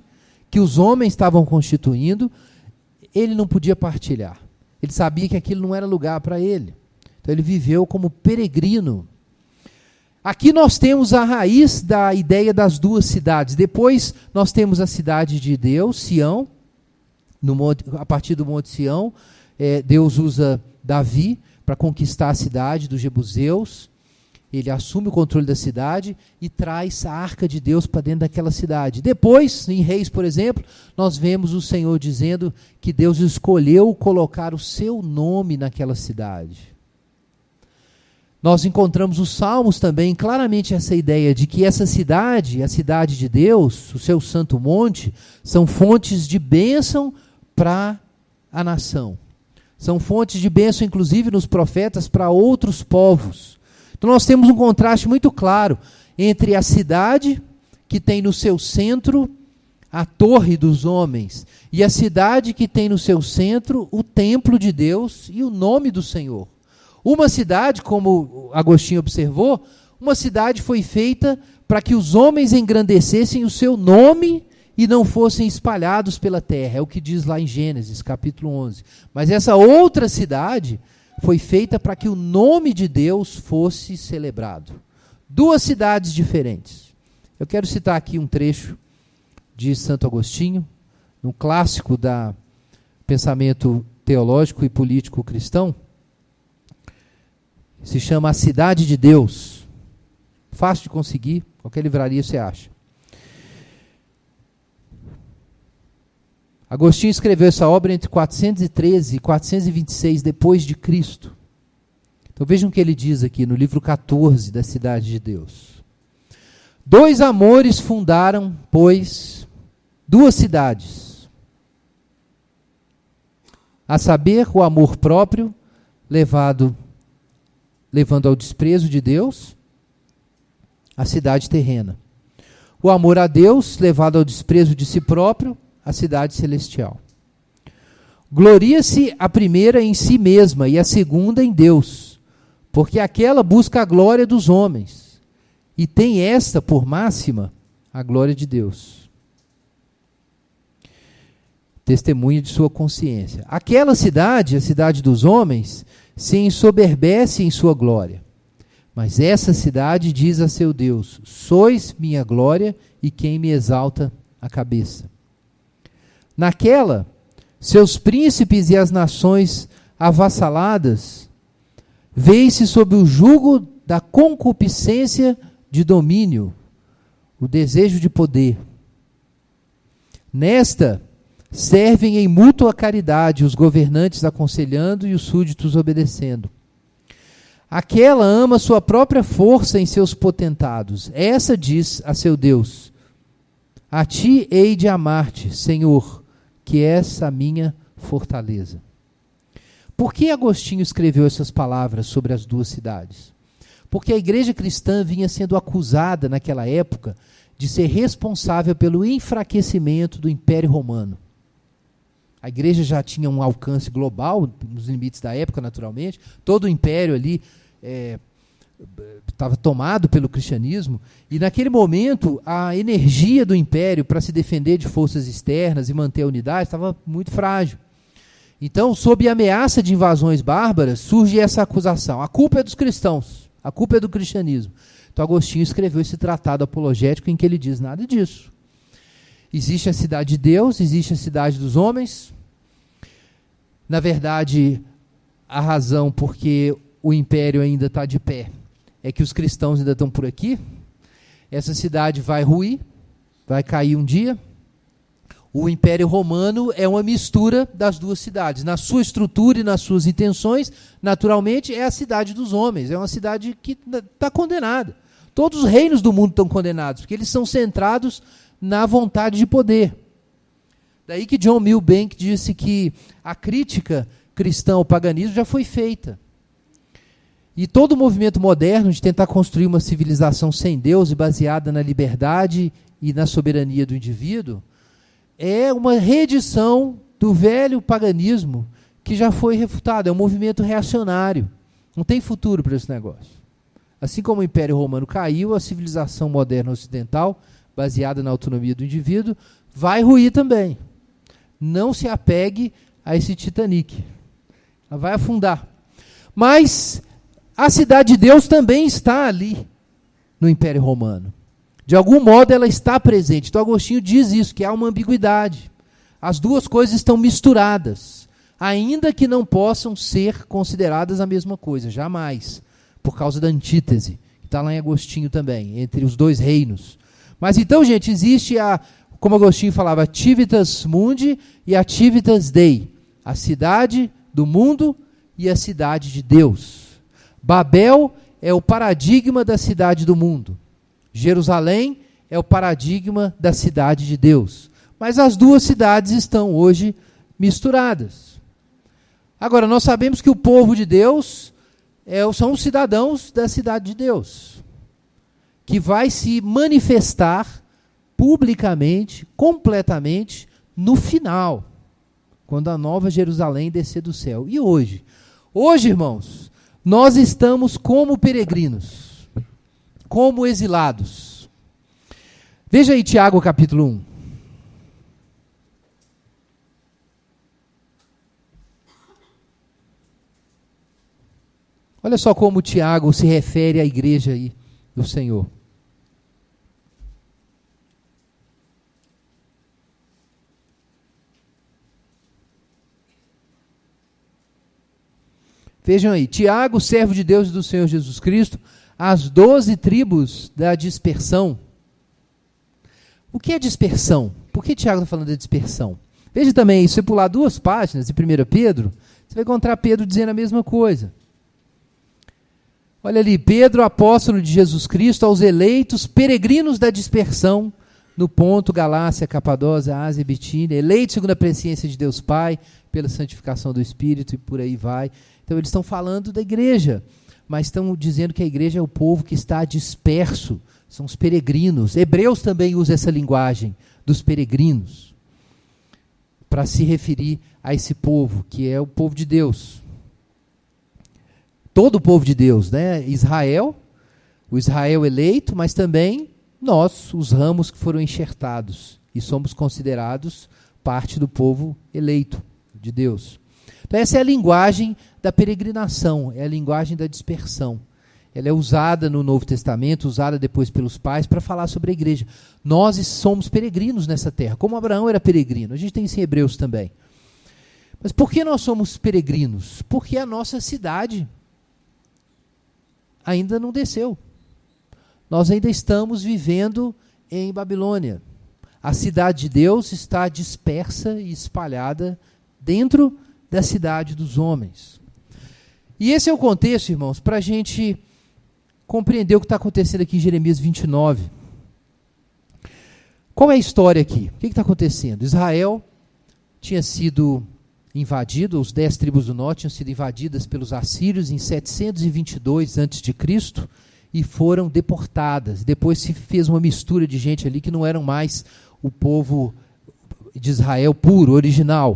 que os homens estavam constituindo, ele não podia partilhar. Ele sabia que aquilo não era lugar para ele. Então ele viveu como peregrino. Aqui nós temos a raiz da ideia das duas cidades. Depois nós temos a cidade de Deus, Sião, a partir do Monte Sião. Deus usa Davi para conquistar a cidade dos jebuseus. Ele assume o controle da cidade e traz a arca de Deus para dentro daquela cidade. Depois, em Reis, por exemplo, nós vemos o Senhor dizendo que Deus escolheu colocar o seu nome naquela cidade. Nós encontramos os Salmos também, claramente essa ideia de que essa cidade, a cidade de Deus, o seu santo monte, são fontes de bênção para a nação. São fontes de bênção, inclusive, nos profetas para outros povos. Então nós temos um contraste muito claro entre a cidade, que tem no seu centro a torre dos homens, e a cidade que tem no seu centro o templo de Deus e o nome do Senhor. Uma cidade, como Agostinho observou, uma cidade foi feita para que os homens engrandecessem o seu nome e não fossem espalhados pela terra. É o que diz lá em Gênesis, capítulo 11. Mas essa outra cidade foi feita para que o nome de Deus fosse celebrado. Duas cidades diferentes. Eu quero citar aqui um trecho de Santo Agostinho, um clássico do pensamento teológico e político cristão. Se chama A Cidade de Deus. Fácil de conseguir, qualquer livraria você acha. Agostinho escreveu essa obra entre 413 e 426 depois de Cristo. Então vejam o que ele diz aqui no livro 14 da Cidade de Deus. Dois amores fundaram, pois, duas cidades. A saber, o amor próprio, levando ao desprezo de Deus, a cidade terrena. O amor a Deus, levado ao desprezo de si próprio, a cidade celestial. Gloria-se a primeira em si mesma e a segunda em Deus, porque aquela busca a glória dos homens, e tem esta por máxima a glória de Deus. Testemunha de sua consciência. Aquela cidade, a cidade dos homens, se ensoberbece em sua glória. Mas essa cidade diz a seu Deus: sois minha glória e quem me exalta a cabeça. Naquela, seus príncipes e as nações avassaladas veem-se sob o jugo da concupiscência de domínio, o desejo de poder. Nesta, servem em mútua caridade, os governantes aconselhando e os súditos obedecendo. Aquela ama sua própria força em seus potentados. Essa diz a seu Deus: a ti hei de amar-te, Senhor, que és a minha fortaleza. Por que Agostinho escreveu essas palavras sobre as duas cidades? Porque a igreja cristã vinha sendo acusada naquela época de ser responsável pelo enfraquecimento do Império Romano. A igreja já tinha um alcance global, nos limites da época, naturalmente. Todo o império ali estava tomado pelo cristianismo. E naquele momento, a energia do império para se defender de forças externas e manter a unidade estava muito frágil. Então, sob a ameaça de invasões bárbaras, surge essa acusação. A culpa é dos cristãos, a culpa é do cristianismo. Então, Agostinho escreveu esse tratado apologético em que ele diz nada disso. Existe a cidade de Deus, existe a cidade dos homens. Na verdade, a razão porque o império ainda está de pé é que os cristãos ainda estão por aqui. Essa cidade vai ruir, vai cair um dia. O Império Romano é uma mistura das duas cidades. Na sua estrutura e nas suas intenções, naturalmente, é a cidade dos homens. É uma cidade que está condenada. Todos os reinos do mundo estão condenados, porque eles são centrados na vontade de poder. Daí que John Milbank disse que a crítica cristã ao paganismo já foi feita. E todo o movimento moderno de tentar construir uma civilização sem Deus e baseada na liberdade e na soberania do indivíduo é uma reedição do velho paganismo que já foi refutado. É um movimento reacionário. Não tem futuro para esse negócio. Assim como o Império Romano caiu, a civilização moderna ocidental, baseada na autonomia do indivíduo, vai ruir também. Não se apegue a esse Titanic. Ela vai afundar. Mas a cidade de Deus também está ali, no Império Romano. De algum modo ela está presente. Então Agostinho diz isso, que há uma ambiguidade. As duas coisas estão misturadas, ainda que não possam ser consideradas a mesma coisa, jamais, por causa da antítese, que está lá em Agostinho também, entre os dois reinos. Mas então, gente, existe como Agostinho falava, Civitas Mundi e a Civitas Dei, a cidade do mundo e a cidade de Deus. Babel é o paradigma da cidade do mundo. Jerusalém é o paradigma da cidade de Deus. Mas as duas cidades estão hoje misturadas. Agora, nós sabemos que o povo de Deus são os cidadãos da cidade de Deus, que vai se manifestar publicamente, completamente, no final, quando a nova Jerusalém descer do céu. E hoje? Hoje, irmãos, nós estamos como peregrinos, como exilados. Veja aí Tiago capítulo 1. Olha só como Tiago se refere à igreja aí do Senhor. Vejam aí, Tiago, servo de Deus e do Senhor Jesus Cristo, as 12 tribos da dispersão. O que é dispersão? Por que Tiago está falando de dispersão? Veja também, se você pular 2 páginas de 1 Pedro, você vai encontrar Pedro dizendo a mesma coisa. Olha ali, Pedro, apóstolo de Jesus Cristo, aos eleitos peregrinos da dispersão, no Ponto, Galácia, Capadócia, Ásia e Bitínia, eleitos segundo a presciência de Deus Pai, pela santificação do Espírito e por aí vai. Então eles estão falando da igreja, mas estão dizendo que a igreja é o povo que está disperso, são os peregrinos. Hebreus também usa essa linguagem dos peregrinos, para se referir a esse povo, que é o povo de Deus. Todo o povo de Deus, né? Israel, o Israel eleito, mas também nós, os ramos que foram enxertados, e somos considerados parte do povo eleito de Deus. Então essa é a linguagem da peregrinação, é a linguagem da dispersão. Ela é usada no Novo Testamento, usada depois pelos pais, para falar sobre a igreja. Nós somos peregrinos nessa terra, como Abraão era peregrino. A gente tem isso em Hebreus também. Mas por que nós somos peregrinos? Porque a nossa cidade ainda não desceu. Nós ainda estamos vivendo em Babilônia. A cidade de Deus está dispersa e espalhada dentro da cidade dos homens. E esse é o contexto, irmãos, para a gente compreender o que está acontecendo aqui em Jeremias 29. Qual é a história aqui? O que está acontecendo? Israel tinha sido invadido, os 10 tribos do norte tinham sido invadidas pelos assírios em 722 a.C., e foram deportadas. Depois se fez uma mistura de gente ali que não eram mais o povo de Israel puro, original.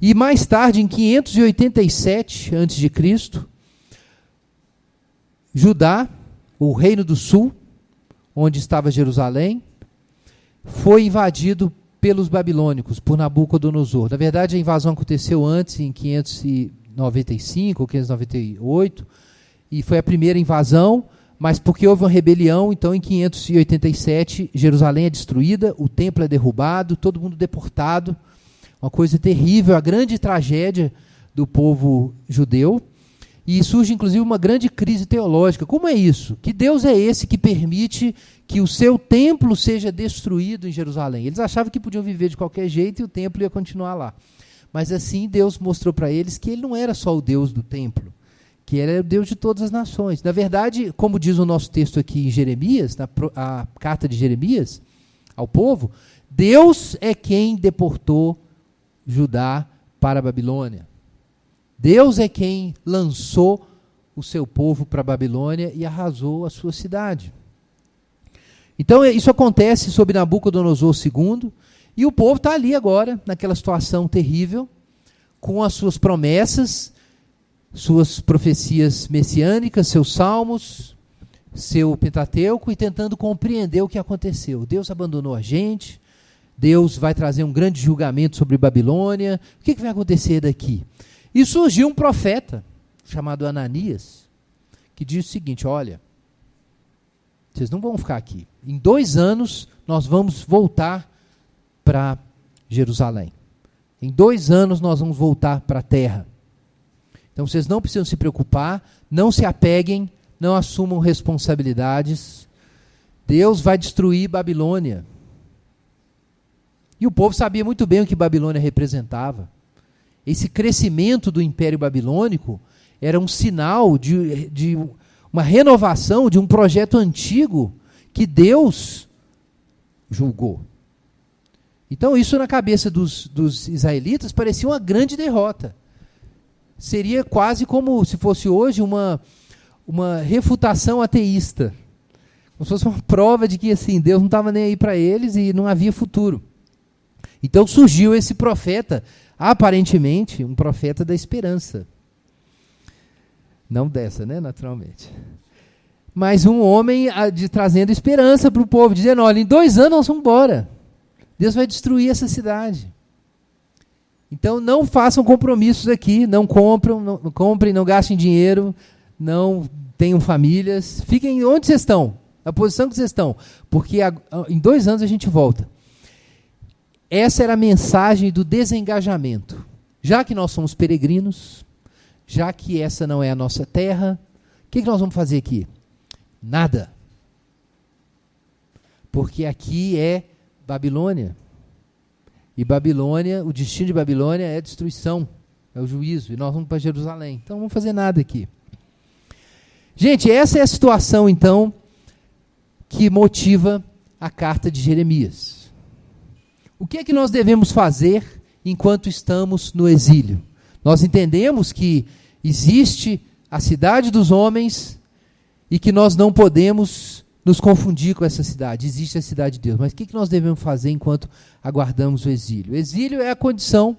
E mais tarde, em 587 a.C., Judá, o reino do sul, onde estava Jerusalém, foi invadido pelos babilônicos, por Nabucodonosor. Na verdade, a invasão aconteceu antes, em 595 ou 598, e foi a primeira invasão, mas porque houve uma rebelião, então em 587 Jerusalém é destruída, o templo é derrubado, todo mundo deportado, uma coisa terrível, a grande tragédia do povo judeu, e surge inclusive uma grande crise teológica. Como é isso? Que Deus é esse que permite que o seu templo seja destruído em Jerusalém? Eles achavam que podiam viver de qualquer jeito e o templo ia continuar lá. Mas assim Deus mostrou para eles que ele não era só o Deus do templo, que ele era o Deus de todas as nações. Na verdade, como diz o nosso texto aqui em Jeremias, a carta de Jeremias ao povo, Deus é quem deportou Judá para a Babilônia. Deus é quem lançou o seu povo para a Babilônia e arrasou a sua cidade. Então isso acontece sob Nabucodonosor II, e o povo está ali agora, naquela situação terrível, com as suas promessas, suas profecias messiânicas, seus salmos, seu Pentateuco e tentando compreender o que aconteceu. Deus abandonou a gente, Deus vai trazer um grande julgamento sobre Babilônia, o que vai acontecer daqui? E surgiu um profeta chamado Ananias, que diz o seguinte: olha, vocês não vão ficar aqui. Em 2 anos nós vamos voltar para Jerusalém. Em 2 anos nós vamos voltar para a terra. Então vocês não precisam se preocupar, não se apeguem, não assumam responsabilidades. Deus vai destruir Babilônia. E o povo sabia muito bem o que Babilônia representava. Esse crescimento do Império Babilônico era um sinal de uma renovação de um projeto antigo que Deus julgou. Então isso na cabeça dos israelitas parecia uma grande derrota. Seria quase como se fosse hoje uma refutação ateísta. Como se fosse uma prova de que assim, Deus não estava nem aí para eles e não havia futuro. Então surgiu esse profeta, aparentemente um profeta da esperança. Não dessa, né, naturalmente. Mas um homem trazendo esperança para o povo, dizendo: olha, em 2 anos nós vamos embora. Deus vai destruir essa cidade. Então não façam compromissos aqui, não comprem, não gastem dinheiro, não tenham famílias, fiquem onde vocês estão, na posição que vocês estão, porque em 2 anos a gente volta. Essa era a mensagem do desengajamento. Já que nós somos peregrinos, já que essa não é a nossa terra, o que nós vamos fazer aqui? Nada. Porque aqui é Babilônia. E Babilônia, o destino de Babilônia é a destruição, é o juízo, e nós vamos para Jerusalém. Então não vamos fazer nada aqui. Gente, essa é a situação, então, que motiva a carta de Jeremias. O que é que nós devemos fazer enquanto estamos no exílio? Nós entendemos que existe a cidade dos homens e que nós não podemos nos confundir com essa cidade. Existe a cidade de Deus. Mas o que nós devemos fazer enquanto aguardamos o exílio? Exílio é a condição,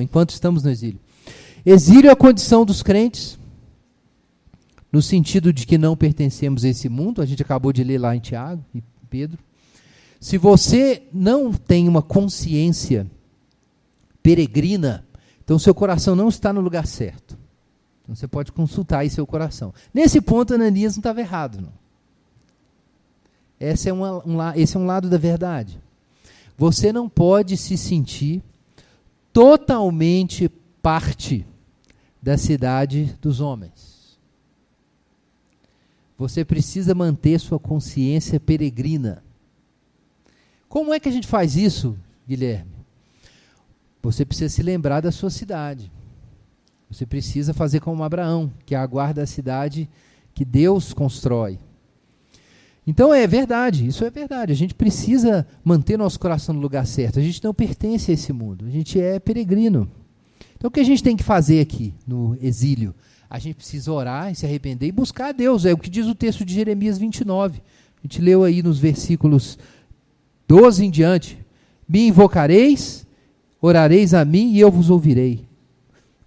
enquanto estamos no exílio. Exílio é a condição dos crentes, no sentido de que não pertencemos a esse mundo. A gente acabou de ler lá em Tiago e Pedro. Se você não tem uma consciência peregrina, então seu coração não está no lugar certo. Então você pode consultar aí seu coração. Nesse ponto, Ananias não estava errado, não. Esse é um lado da verdade. Você não pode se sentir totalmente parte da cidade dos homens. Você precisa manter sua consciência peregrina. Como é que a gente faz isso, Guilherme? Você precisa se lembrar da sua cidade. Você precisa fazer como Abraão, que aguarda a cidade que Deus constrói. Então é verdade, isso é verdade. A gente precisa manter nosso coração no lugar certo. A gente não pertence a esse mundo, a gente é peregrino. Então o que a gente tem que fazer aqui no exílio? A gente precisa orar e se arrepender e buscar a Deus. É o que diz o texto de Jeremias 29. A gente leu aí nos versículos 12 em diante. Me invocareis, orareis a mim e eu vos ouvirei.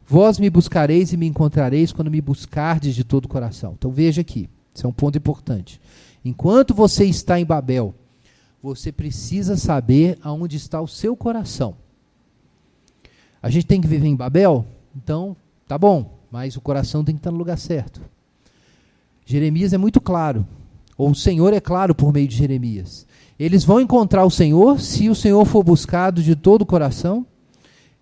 Vós me buscareis e me encontrareis quando me buscardes de todo o coração. Então veja aqui, esse é um ponto importante. Enquanto você está em Babel, você precisa saber aonde está o seu coração. A gente tem que viver em Babel? Então, tá bom, mas o coração tem que estar no lugar certo. Jeremias é muito claro, ou o Senhor é claro por meio de Jeremias. Eles vão encontrar o Senhor se o Senhor for buscado de todo o coração,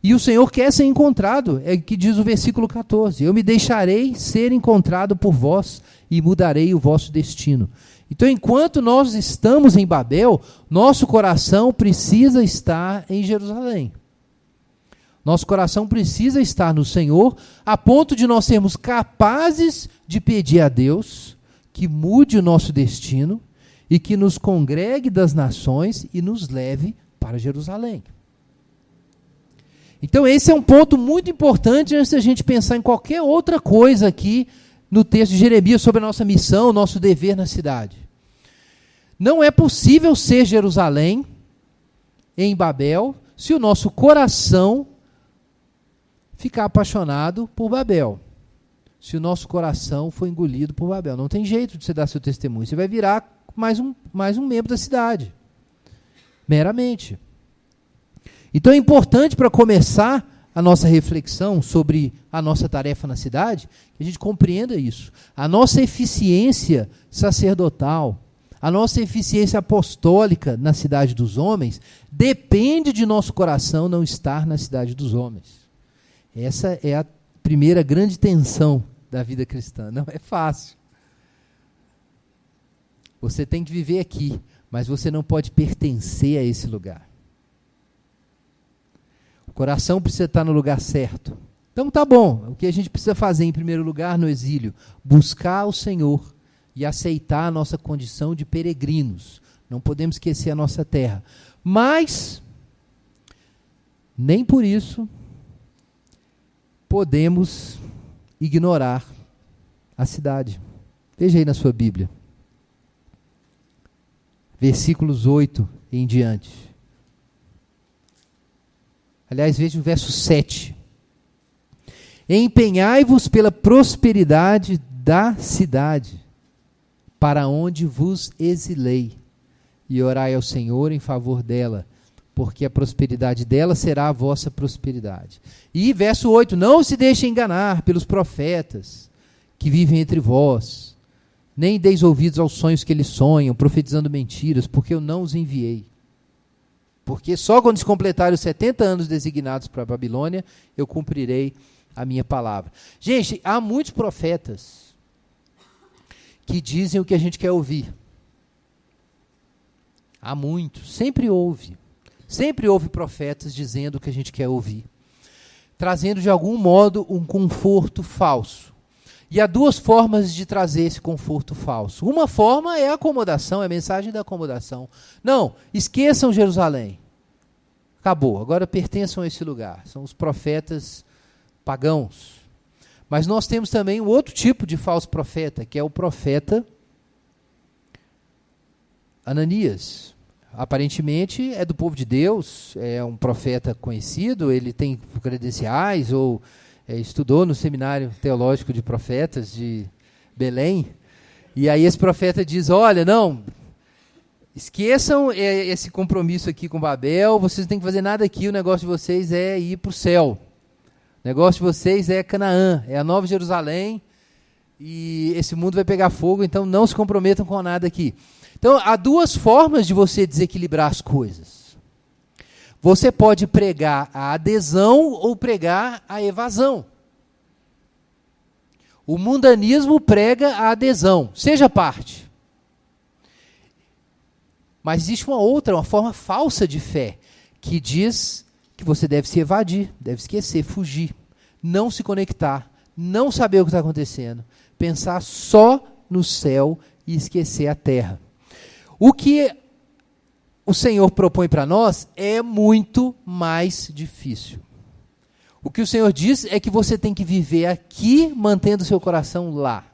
e o Senhor quer ser encontrado, é o que diz o versículo 14. Eu me deixarei ser encontrado por vós e mudarei o vosso destino. Então, enquanto nós estamos em Babel, nosso coração precisa estar em Jerusalém. Nosso coração precisa estar no Senhor, a ponto de nós sermos capazes de pedir a Deus que mude o nosso destino e que nos congregue das nações e nos leve para Jerusalém. Então esse é um ponto muito importante antes da gente pensar em qualquer outra coisa aqui no texto de Jeremias sobre a nossa missão, nosso dever na cidade. Não é possível ser Jerusalém em Babel se o nosso coração ficar apaixonado por Babel. se o nosso coração for engolido por Babel. Não tem jeito de você dar seu testemunho. Você vai virar mais um membro da cidade. Meramente. Então é importante, para começar a nossa reflexão sobre a nossa tarefa na cidade, que a gente compreenda isso. A nossa eficiência sacerdotal, a nossa eficiência apostólica na cidade dos homens, depende de nosso coração não estar na cidade dos homens. Essa é a primeira grande tensão da vida cristã. Não é fácil. Você tem que viver aqui, mas você não pode pertencer a esse lugar. O coração precisa estar no lugar certo. Então tá bom, o que a gente precisa fazer em primeiro lugar no exílio? Buscar o Senhor e aceitar a nossa condição de peregrinos. Não podemos esquecer a nossa terra. Mas, nem por isso, podemos ignorar a cidade. Veja aí na sua Bíblia. Versículos 8 em diante. Aliás, veja o verso 7. Empenhai-vos pela prosperidade da cidade, para onde vos exilei, e orai ao Senhor em favor dela, porque a prosperidade dela será a vossa prosperidade. E verso 8, não se deixe enganar pelos profetas que vivem entre vós, nem deis ouvidos aos sonhos que eles sonham, profetizando mentiras, porque eu não os enviei. Porque só quando se completarem os 70 anos designados para a Babilônia, eu cumprirei a minha palavra. Gente, há muitos profetas que dizem o que a gente quer ouvir. Há muitos, sempre houve. Sempre houve profetas dizendo o que a gente quer ouvir. Trazendo de algum modo um conforto falso. E há duas formas de trazer esse conforto falso. Uma forma é a acomodação, é a mensagem da acomodação. Não, esqueçam Jerusalém. Acabou, agora pertençam a esse lugar. São os profetas pagãos. Mas nós temos também um outro tipo de falso profeta, que é o profeta Ananias. Aparentemente é do povo de Deus, é um profeta conhecido, ele tem credenciais ou estudou no seminário teológico de profetas de Belém. E aí esse profeta diz, olha, não, esqueçam esse compromisso aqui com Babel, vocês não têm que fazer nada aqui, o negócio de vocês é ir para o céu. O negócio de vocês é Canaã, é a Nova Jerusalém, e esse mundo vai pegar fogo, então não se comprometam com nada aqui. Então, há duas formas de você desequilibrar as coisas. Você pode pregar a adesão ou pregar a evasão. O mundanismo prega a adesão, seja parte. Mas existe uma forma falsa de fé, que diz que você deve se evadir, deve esquecer, fugir, não se conectar, não saber o que está acontecendo, pensar só no céu e esquecer a terra. O que o Senhor propõe para nós é muito mais difícil. O que o Senhor diz é que você tem que viver aqui, mantendo seu coração lá.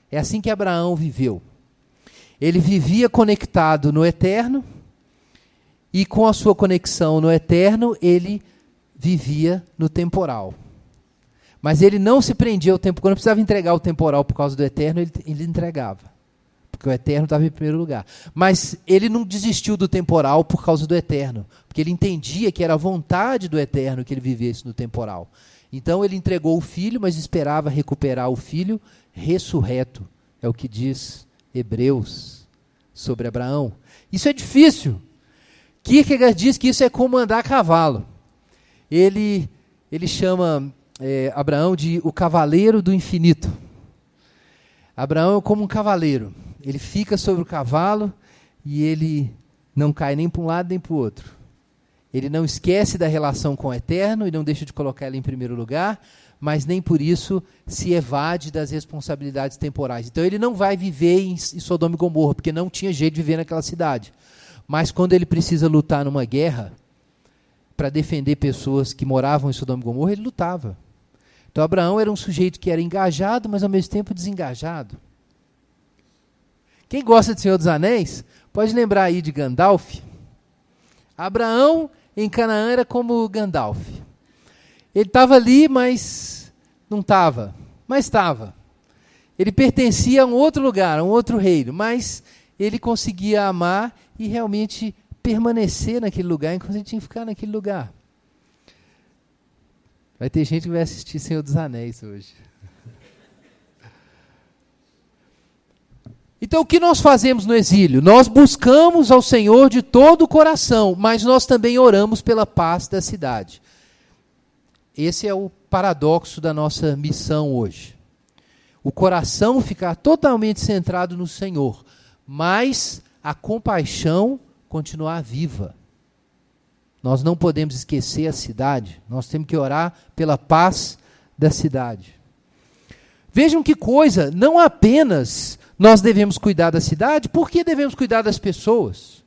É assim que Abraão viveu. Ele vivia conectado no eterno, e com a sua conexão no eterno, ele vivia no temporal. Mas ele não se prendia ao tempo. Quando precisava entregar o temporal por causa do eterno, ele entregava. Porque o eterno estava em primeiro lugar. Mas ele não desistiu do temporal por causa do eterno. Porque ele entendia que era a vontade do eterno que ele vivesse no temporal. Então ele entregou o filho, mas esperava recuperar o filho ressurreto. É o que diz Hebreus sobre Abraão. Isso é difícil. Kierkegaard diz que isso é como andar a cavalo. Ele chama Abraão de o cavaleiro do infinito. Abraão é como um cavaleiro. Ele fica sobre o cavalo e ele não cai nem para um lado nem para o outro. Ele não esquece da relação com o eterno e não deixa de colocar ela em primeiro lugar, mas nem por isso se evade das responsabilidades temporais. Então ele não vai viver em Sodoma e Gomorra, porque não tinha jeito de viver naquela cidade. Mas quando ele precisa lutar numa guerra para defender pessoas que moravam em Sodoma e Gomorra, ele lutava. Então Abraão era um sujeito que era engajado, mas ao mesmo tempo desengajado. Quem gosta de Senhor dos Anéis, pode lembrar aí de Gandalf. Abraão em Canaã era como Gandalf. Ele estava ali, mas Não estava, mas estava. Ele pertencia a um outro lugar, a um outro reino, mas ele conseguia amar e realmente permanecer naquele lugar, enquanto ele tinha que ficar naquele lugar. Vai ter gente que vai assistir Senhor dos Anéis hoje. Então, o que nós fazemos no exílio? Nós buscamos ao Senhor de todo o coração, mas nós também oramos pela paz da cidade. Esse é o paradoxo da nossa missão hoje. O coração ficar totalmente centrado no Senhor, mas a compaixão continuar viva. Nós não podemos esquecer a cidade, nós temos que orar pela paz da cidade. Vejam que coisa, não apenas nós devemos cuidar da cidade, por que devemos cuidar das pessoas?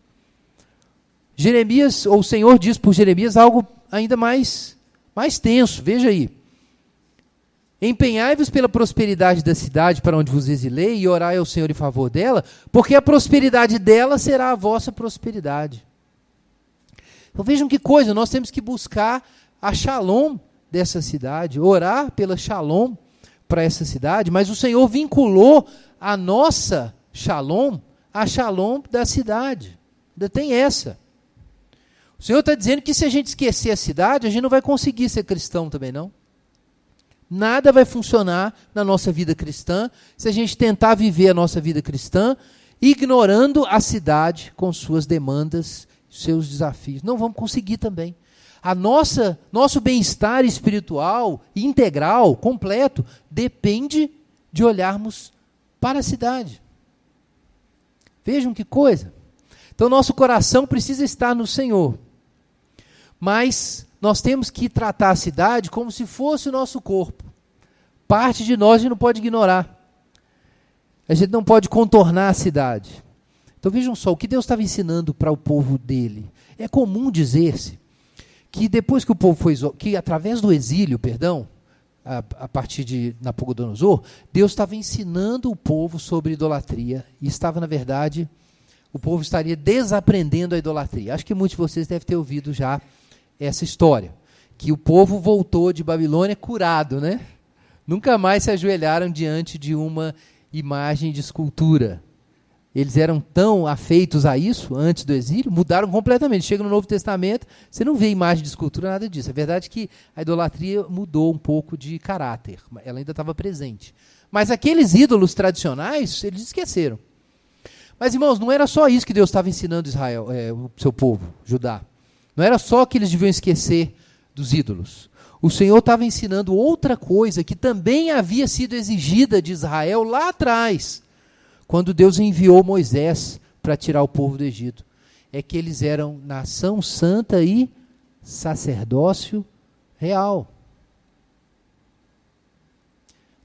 Jeremias, ou o Senhor diz por Jeremias algo ainda mais tenso, veja aí. Empenhai-vos pela prosperidade da cidade para onde vos exilei e orai ao Senhor em favor dela, porque a prosperidade dela será a vossa prosperidade. Então vejam que coisa, nós temos que buscar a shalom dessa cidade, orar pela shalom para essa cidade, mas o Senhor vinculou a nossa shalom à shalom da cidade. Ainda tem essa. O Senhor está dizendo que se a gente esquecer a cidade, a gente não vai conseguir ser cristão também, não. Nada vai funcionar na nossa vida cristã se a gente tentar viver a nossa vida cristã ignorando a cidade com suas demandas, seus desafios. Não vamos conseguir também. Nosso bem-estar espiritual, integral, completo, depende de olharmos para a cidade. Vejam que coisa. Então, nosso coração precisa estar no Senhor. Mas nós temos que tratar a cidade como se fosse o nosso corpo. Parte de nós a gente não pode ignorar. A gente não pode contornar a cidade. Então vejam só, o que Deus estava ensinando para o povo dele. É comum dizer-se que depois que o povo foi, que através do exílio, a partir de Nabucodonosor, Deus estava ensinando o povo sobre idolatria. E estava, na verdade, o povo estaria desaprendendo a idolatria. Acho que muitos de vocês devem ter ouvido já essa história. Que o povo voltou de Babilônia curado, né? Nunca mais se ajoelharam diante de uma imagem de escultura. Eles eram tão afeitos a isso antes do exílio, mudaram completamente. Chega no Novo Testamento, você não vê imagem de escultura, nada disso. É verdade que a idolatria mudou um pouco de caráter, ela ainda estava presente. Mas aqueles ídolos tradicionais, eles esqueceram. Mas, irmãos, não era só isso que Deus estava ensinando Israel, o seu povo, Judá. Não era só que eles deviam esquecer dos ídolos. O Senhor estava ensinando outra coisa que também havia sido exigida de Israel lá atrás, quando Deus enviou Moisés para tirar o povo do Egito. É que eles eram nação santa e sacerdócio real.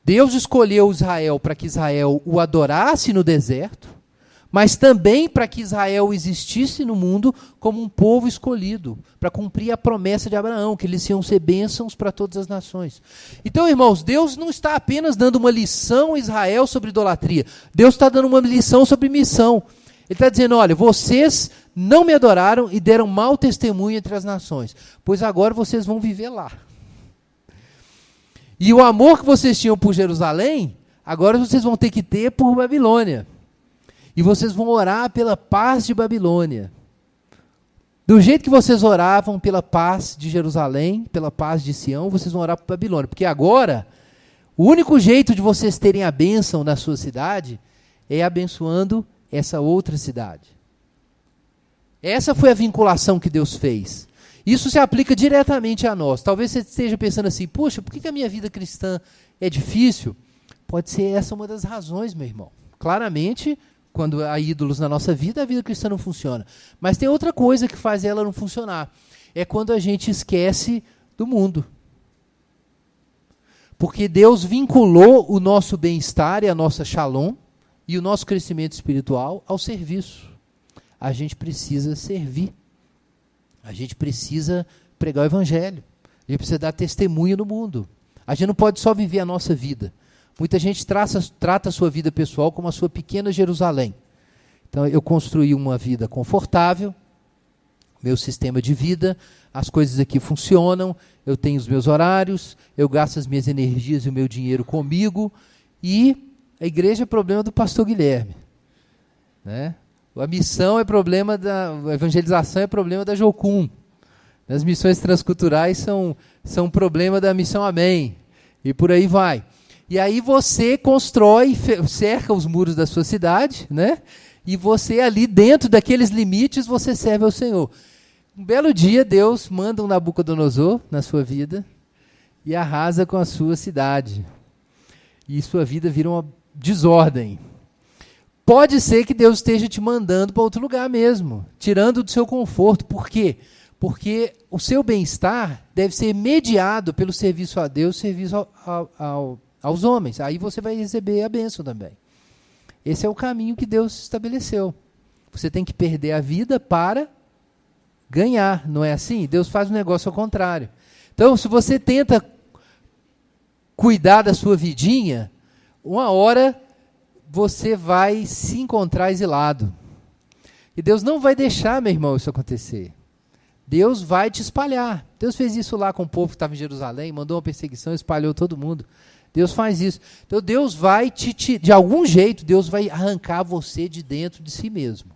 Deus escolheu Israel para que Israel o adorasse no deserto, mas também para que Israel existisse no mundo como um povo escolhido, para cumprir a promessa de Abraão, que eles iam ser bênçãos para todas as nações. Então, irmãos, Deus não está apenas dando uma lição a Israel sobre idolatria, Deus está dando uma lição sobre missão. Ele está dizendo, olha, vocês não me adoraram e deram mau testemunho entre as nações, pois agora vocês vão viver lá. E o amor que vocês tinham por Jerusalém, agora vocês vão ter que ter por Babilônia. E vocês vão orar pela paz de Babilônia. Do jeito que vocês oravam pela paz de Jerusalém, pela paz de Sião, vocês vão orar por Babilônia. Porque agora, o único jeito de vocês terem a bênção na sua cidade é abençoando essa outra cidade. Essa foi a vinculação que Deus fez. Isso se aplica diretamente a nós. Talvez você esteja pensando assim, poxa, por que a minha vida cristã é difícil? Pode ser essa uma das razões, meu irmão. Claramente, quando há ídolos na nossa vida, a vida cristã não funciona. Mas tem outra coisa que faz ela não funcionar. É quando a gente esquece do mundo. Porque Deus vinculou o nosso bem-estar e a nossa shalom e o nosso crescimento espiritual ao serviço. A gente precisa servir. A gente precisa pregar o evangelho. A gente precisa dar testemunho no mundo. A gente não pode só viver a nossa vida. Muita gente trata a sua vida pessoal como a sua pequena Jerusalém. Então, eu construí uma vida confortável, meu sistema de vida, as coisas aqui funcionam, eu tenho os meus horários, eu gasto as minhas energias e o meu dinheiro comigo, e a igreja é problema do pastor Guilherme. Né? A missão é problema a evangelização é problema da Jocum. As missões transculturais são problema da missão Amém. E por aí vai. E aí você constrói, cerca os muros da sua cidade, né? E você ali dentro daqueles limites, você serve ao Senhor. Um belo dia, Deus manda um Nabucodonosor na sua vida e arrasa com a sua cidade. E sua vida vira uma desordem. Pode ser que Deus esteja te mandando para outro lugar mesmo, tirando do seu conforto. Por quê? Porque o seu bem-estar deve ser mediado pelo serviço a Deus, serviço aos homens. Aí você vai receber a bênção também. Esse é o caminho que Deus estabeleceu. Você tem que perder a vida para ganhar, não é assim? Deus faz um negócio ao contrário. Então, se você tenta cuidar da sua vidinha, uma hora você vai se encontrar exilado. E Deus não vai deixar, meu irmão, isso acontecer. Deus vai te espalhar. Deus fez isso lá com o povo que estava em Jerusalém, mandou uma perseguição, espalhou todo mundo. Deus faz isso. Então Deus vai de algum jeito, Deus vai arrancar você de dentro de si mesmo.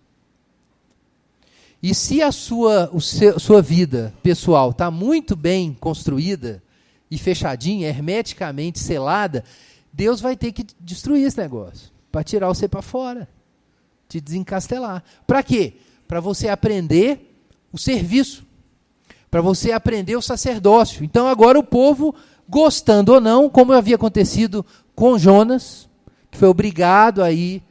E se a sua vida pessoal está muito bem construída e fechadinha, hermeticamente selada, Deus vai ter que destruir esse negócio, para tirar você para fora, te desencastelar. Para quê? Para você aprender o serviço, para você aprender o sacerdócio. Então agora o povo, gostando ou não, como havia acontecido com Jonas, que foi obrigado a ir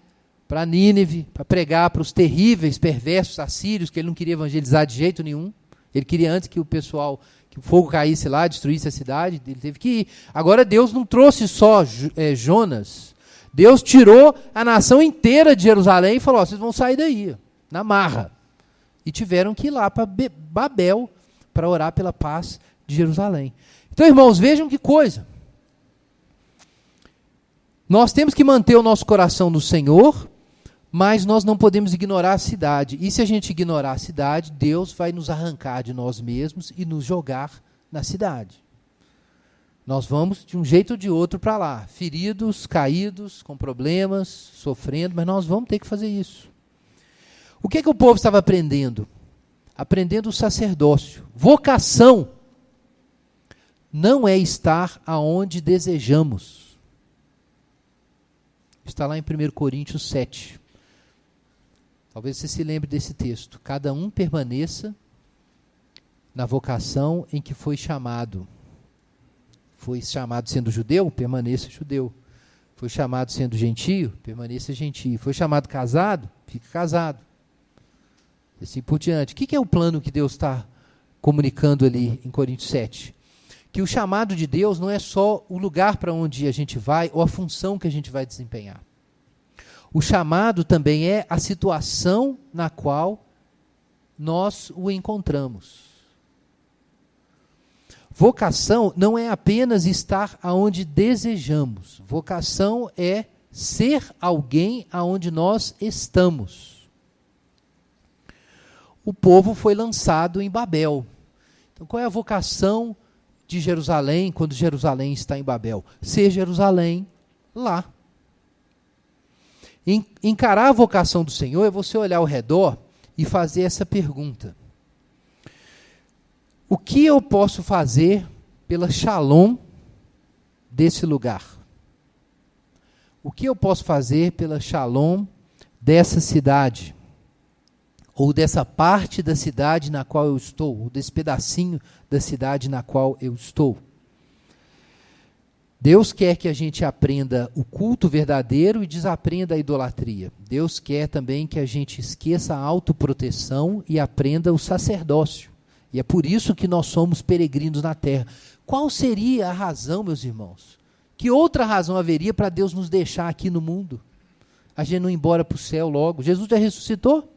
para Nínive, para pregar para os terríveis, perversos assírios, que ele não queria evangelizar de jeito nenhum. Ele queria antes que o fogo caísse lá, destruísse a cidade, ele teve que ir. Agora Deus não trouxe só Jonas, Deus tirou a nação inteira de Jerusalém e falou, vocês vão sair daí, na marra. E tiveram que ir lá para Babel, para orar pela paz de Jerusalém. Então, irmãos, vejam que coisa. Nós temos que manter o nosso coração no Senhor, mas nós não podemos ignorar a cidade. E se a gente ignorar a cidade, Deus vai nos arrancar de nós mesmos e nos jogar na cidade. Nós vamos, de um jeito ou de outro, para lá. Feridos, caídos, com problemas, sofrendo, mas nós vamos ter que fazer isso. O que o povo estava aprendendo? Aprendendo o sacerdócio. Vocação não é estar aonde desejamos. Está lá em 1 Coríntios 7. Talvez você se lembre desse texto. Cada um permaneça na vocação em que foi chamado. Foi chamado sendo judeu? Permaneça judeu. Foi chamado sendo gentio? Permaneça gentio. Foi chamado casado? Fique casado. E assim por diante. O que é o plano que Deus está comunicando ali em Coríntios 7? Que o chamado de Deus não é só o lugar para onde a gente vai ou a função que a gente vai desempenhar. O chamado também é a situação na qual nós o encontramos. Vocação não é apenas estar aonde desejamos. Vocação é ser alguém aonde nós estamos. O povo foi lançado em Babel. Então, qual é a vocação de Jerusalém quando Jerusalém está em Babel? Ser Jerusalém lá. Encarar a vocação do Senhor é você olhar ao redor e fazer essa pergunta. O que eu posso fazer pela Shalom desse lugar? O que eu posso fazer pela Shalom dessa cidade? Ou dessa parte da cidade na qual eu estou? Ou desse pedacinho da cidade na qual eu estou? Deus quer que a gente aprenda o culto verdadeiro e desaprenda a idolatria. Deus quer também que a gente esqueça a autoproteção e aprenda o sacerdócio. E é por isso que nós somos peregrinos na terra. Qual seria a razão, meus irmãos? Que outra razão haveria para Deus nos deixar aqui no mundo? A gente não ir embora para o céu logo. Jesus já ressuscitou?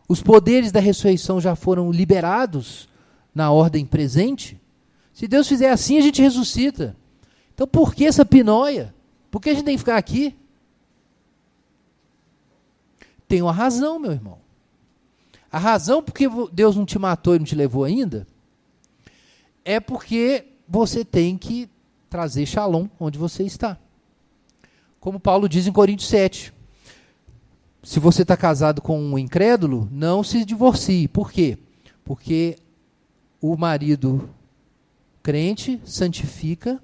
Os poderes da ressurreição já foram liberados na ordem presente? Se Deus fizer assim, a gente ressuscita. Então por que essa pinóia? Por que a gente tem que ficar aqui? Tem uma razão, meu irmão. A razão por que Deus não te matou e não te levou ainda é porque você tem que trazer shalom onde você está. Como Paulo diz em Coríntios 7. Se você está casado com um incrédulo, não se divorcie. Por quê? Porque o marido crente santifica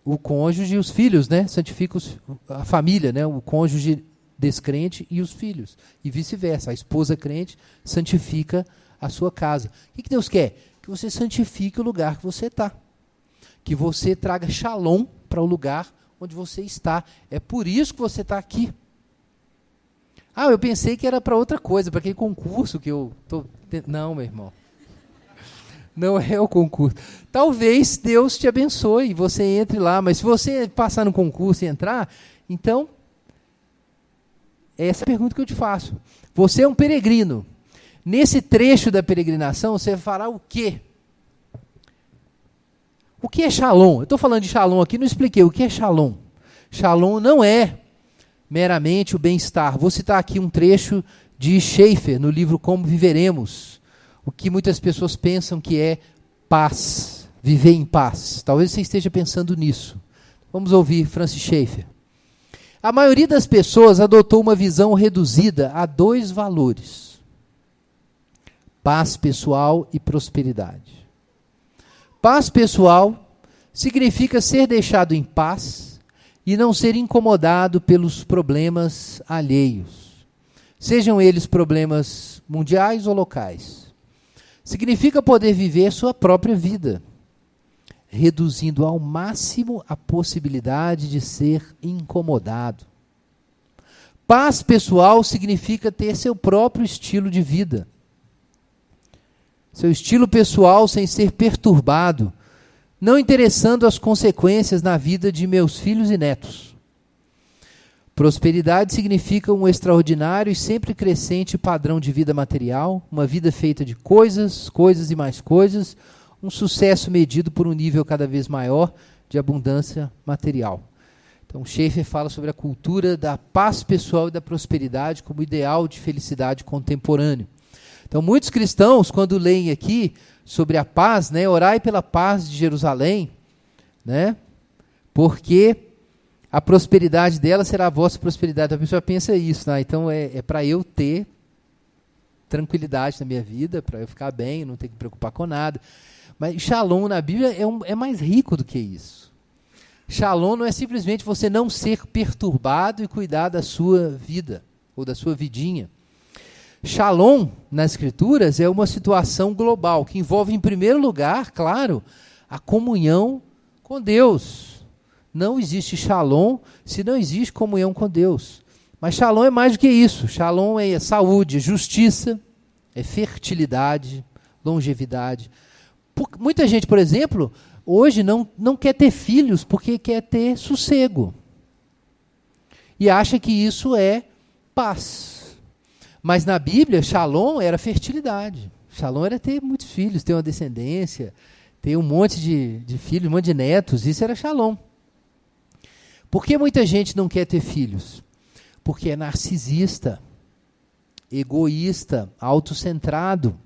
o cônjuge e os filhos, né? Santifica a família, né? O cônjuge descrente e os filhos. E vice-versa. A esposa crente santifica a sua casa. O que Deus quer? Que você santifique o lugar que você está. Que você traga shalom para o lugar onde você está. É por isso que você está aqui. Eu pensei que era para outra coisa, para aquele concurso que eu estou... Não, meu irmão. Não é o concurso. Talvez Deus te abençoe e você entre lá, mas se você passar no concurso e entrar, então, essa é a pergunta que eu te faço. Você é um peregrino. Nesse trecho da peregrinação, você fará o quê? O que é shalom? Eu estou falando de shalom aqui, não expliquei. O que é shalom? Shalom não é meramente o bem-estar. Vou citar aqui um trecho de Schaeffer, no livro Como Viveremos. O que muitas pessoas pensam que é paz, viver em paz. Talvez você esteja pensando nisso. Vamos ouvir Francis Schaeffer. A maioria das pessoas adotou uma visão reduzida a 2 valores: paz pessoal e prosperidade. Paz pessoal significa ser deixado em paz e não ser incomodado pelos problemas alheios, sejam eles problemas mundiais ou locais. Significa poder viver sua própria vida, reduzindo ao máximo a possibilidade de ser incomodado. Paz pessoal significa ter seu próprio estilo de vida. Seu estilo pessoal sem ser perturbado, não interessando as consequências na vida de meus filhos e netos. Prosperidade significa um extraordinário e sempre crescente padrão de vida material, uma vida feita de coisas, coisas e mais coisas, um sucesso medido por um nível cada vez maior de abundância material. Então, Schaeffer fala sobre a cultura da paz pessoal e da prosperidade como ideal de felicidade contemporâneo. Então, muitos cristãos, quando leem aqui sobre a paz, né, orai pela paz de Jerusalém, né, porque a prosperidade dela será a vossa prosperidade. A pessoa pensa isso, né? Então é para eu ter tranquilidade na minha vida, para eu ficar bem, não ter que me preocupar com nada. Mas shalom na Bíblia é mais rico do que isso. Shalom não é simplesmente você não ser perturbado e cuidar da sua vida, ou da sua vidinha. Shalom, nas Escrituras, é uma situação global, que envolve, em primeiro lugar, claro, a comunhão com Deus. Não existe shalom se não existe comunhão com Deus. Mas shalom é mais do que isso. Shalom é saúde, é justiça, é fertilidade, longevidade. Muita gente, por exemplo, hoje não quer ter filhos porque quer ter sossego. E acha que isso é paz. Mas na Bíblia, shalom era fertilidade. Shalom era ter muitos filhos, ter uma descendência, ter um monte de filhos, um monte de netos. Isso era shalom. Por que muita gente não quer ter filhos? Porque é narcisista, egoísta, autocentrado.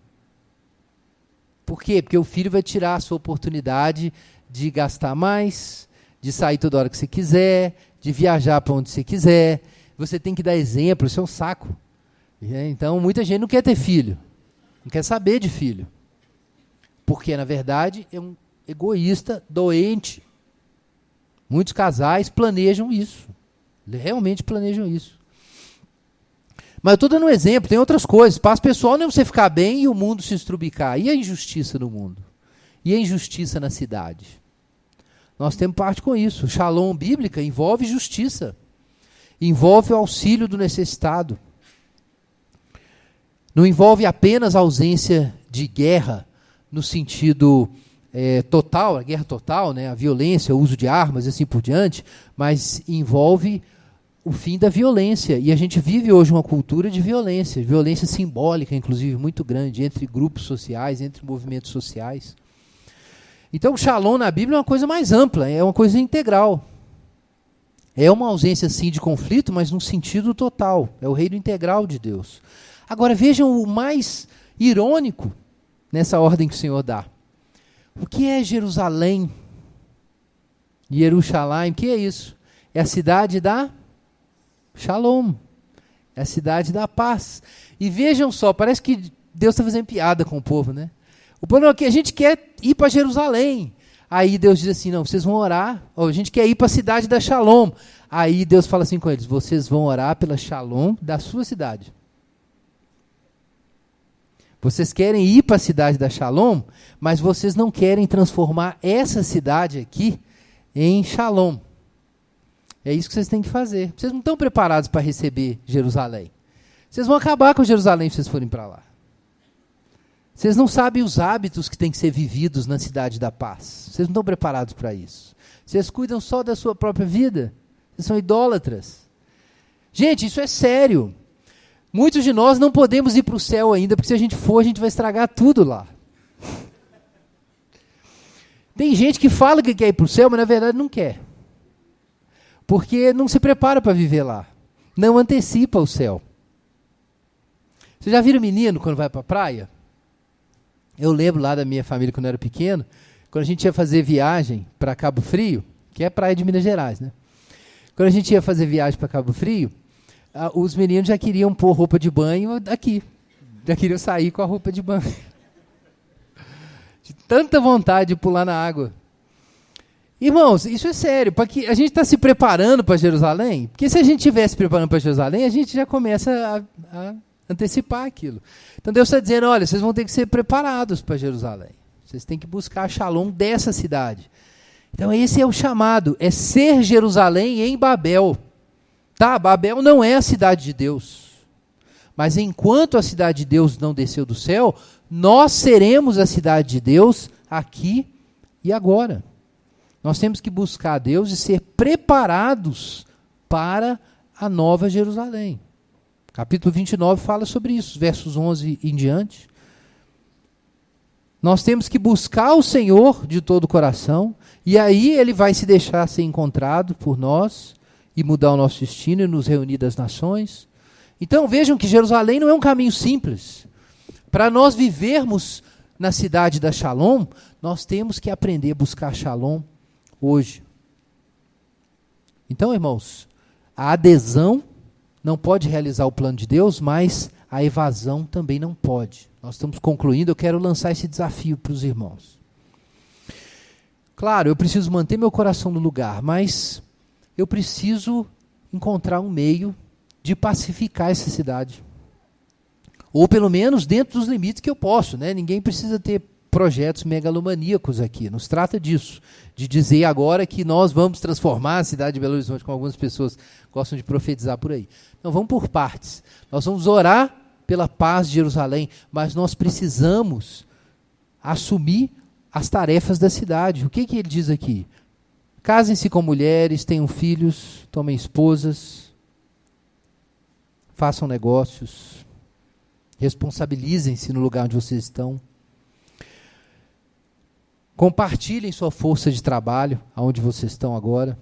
Por quê? Porque o filho vai tirar a sua oportunidade de gastar mais, de sair toda hora que você quiser, de viajar para onde você quiser. Você tem que dar exemplo, isso é um saco. Então, muita gente não quer ter filho, não quer saber de filho. Porque, na verdade, é um egoísta doente. Muitos casais planejam isso. Realmente planejam isso. Mas eu estou dando um exemplo, tem outras coisas. Paz pessoal não é você ficar bem e o mundo se estrubicar. E a injustiça no mundo? E a injustiça na cidade? Nós temos parte com isso. Shalom bíblica envolve justiça. Envolve o auxílio do necessitado. Não envolve apenas a ausência de guerra, no sentido total, a guerra total, né, a violência, o uso de armas e assim por diante, mas envolve o fim da violência. E a gente vive hoje uma cultura de violência, violência simbólica, inclusive, muito grande, entre grupos sociais, entre movimentos sociais. Então, o shalom na Bíblia é uma coisa mais ampla, é uma coisa integral. É uma ausência, sim, de conflito, mas num sentido total. É o reino integral de Deus. Agora vejam o mais irônico nessa ordem que o Senhor dá. O que é Jerusalém? Jerusalém, o que é isso? É a cidade da Shalom. É a cidade da paz. E vejam só, parece que Deus está fazendo piada com o povo, né? O problema é que a gente quer ir para Jerusalém. Aí Deus diz assim, não, vocês vão orar. A gente quer ir para a cidade da Shalom. Aí Deus fala assim com eles, vocês vão orar pela Shalom da sua cidade. Vocês querem ir para a cidade da Shalom, mas vocês não querem transformar essa cidade aqui em Shalom. É isso que vocês têm que fazer. Vocês não estão preparados para receber Jerusalém. Vocês vão acabar com Jerusalém se vocês forem para lá. Vocês não sabem os hábitos que têm que ser vividos na cidade da paz. Vocês não estão preparados para isso. Vocês cuidam só da sua própria vida. Vocês são idólatras. Gente, isso é sério. Muitos de nós não podemos ir para o céu ainda, porque se a gente for, a gente vai estragar tudo lá. Tem gente que fala que quer ir para o céu, mas na verdade não quer. Porque não se prepara para viver lá. Não antecipa o céu. Vocês já viram menino quando vai para a praia? Eu lembro lá da minha família quando eu era pequeno, quando a gente ia fazer viagem para Cabo Frio, que é praia de Minas Gerais, né? Quando a gente ia fazer viagem para Cabo Frio, os meninos já queriam pôr roupa de banho aqui. Já queriam sair com a roupa de banho. De tanta vontade de pular na água. Irmãos, isso é sério. Porque a gente está se preparando para Jerusalém. Porque se a gente estivesse preparando para Jerusalém, a gente já começa a antecipar aquilo. Então Deus está dizendo, olha, vocês vão ter que ser preparados para Jerusalém. Vocês têm que buscar a Shalom dessa cidade. Então esse é o chamado, é ser Jerusalém em Babel. Tá, Babel não é a cidade de Deus. Mas enquanto a cidade de Deus não desceu do céu, nós seremos a cidade de Deus aqui e agora. Nós temos que buscar a Deus e ser preparados para a nova Jerusalém. Capítulo 29 fala sobre isso, versos 11 em diante. Nós temos que buscar o Senhor de todo o coração, e aí Ele vai se deixar ser encontrado por nós, e mudar o nosso destino e nos reunir das nações. Então vejam que Jerusalém não é um caminho simples. Para nós vivermos na cidade da Shalom, nós temos que aprender a buscar Shalom hoje. Então, irmãos, a adesão não pode realizar o plano de Deus, mas a evasão também não pode. Nós estamos concluindo, eu quero lançar esse desafio para os irmãos. Claro, eu preciso manter meu coração no lugar, mas eu preciso encontrar um meio de pacificar essa cidade. Ou pelo menos dentro dos limites que eu posso, né? Ninguém precisa ter projetos megalomaníacos aqui. Não se trata disso, de dizer agora que nós vamos transformar a cidade de Belo Horizonte, como algumas pessoas gostam de profetizar por aí. Não, vamos por partes. Nós vamos orar pela paz de Jerusalém, mas nós precisamos assumir as tarefas da cidade. O que ele diz aqui? Casem-se com mulheres, tenham filhos, tomem esposas, façam negócios, responsabilizem-se no lugar onde vocês estão. Compartilhem sua força de trabalho, aonde vocês estão agora.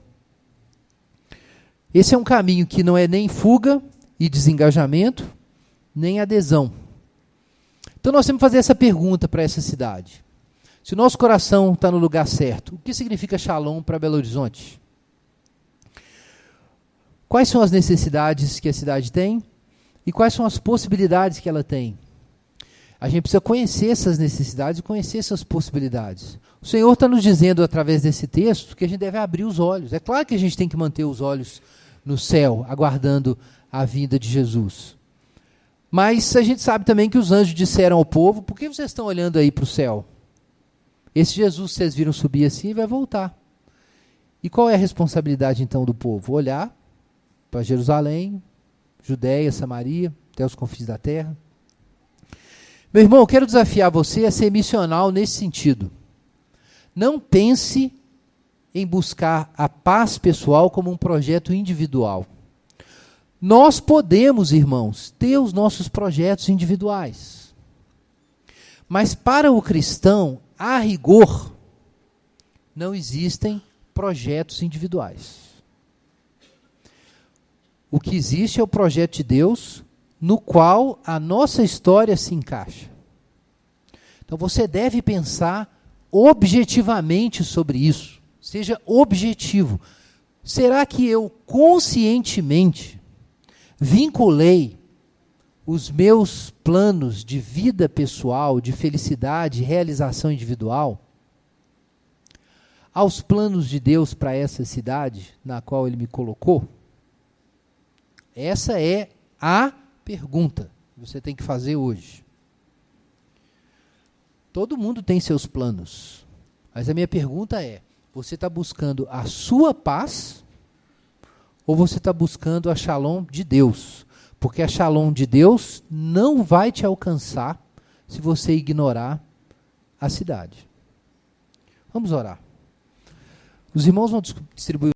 Esse é um caminho que não é nem fuga e desengajamento, nem adesão. Então nós temos que fazer essa pergunta para essa cidade. Se o nosso coração está no lugar certo, o que significa Shalom para Belo Horizonte? Quais são as necessidades que a cidade tem? E quais são as possibilidades que ela tem? A gente precisa conhecer essas necessidades e conhecer essas possibilidades. O Senhor está nos dizendo, através desse texto, que a gente deve abrir os olhos. É claro que a gente tem que manter os olhos no céu, aguardando a vinda de Jesus. Mas a gente sabe também que os anjos disseram ao povo, por que vocês estão olhando aí para o céu? Esse Jesus que vocês viram subir assim vai voltar. E qual é a responsabilidade então do povo? Olhar para Jerusalém, Judeia, Samaria, até os confins da terra. Meu irmão, eu quero desafiar você a ser missional nesse sentido. Não pense em buscar a paz pessoal como um projeto individual. Nós podemos, irmãos, ter os nossos projetos individuais. Mas para o cristão, a rigor, não existem projetos individuais. O que existe é o projeto de Deus no qual a nossa história se encaixa. Então você deve pensar objetivamente sobre isso. Seja objetivo. Será que eu conscientemente vinculei os meus planos de vida pessoal, de felicidade, realização individual, aos planos de Deus para essa cidade na qual Ele me colocou? Essa é a pergunta que você tem que fazer hoje. Todo mundo tem seus planos, mas a minha pergunta é: você está buscando a sua paz ou você está buscando a Shalom de Deus? Porque a Shalom de Deus não vai te alcançar se você ignorar a cidade. Vamos orar. Os irmãos vão distribuir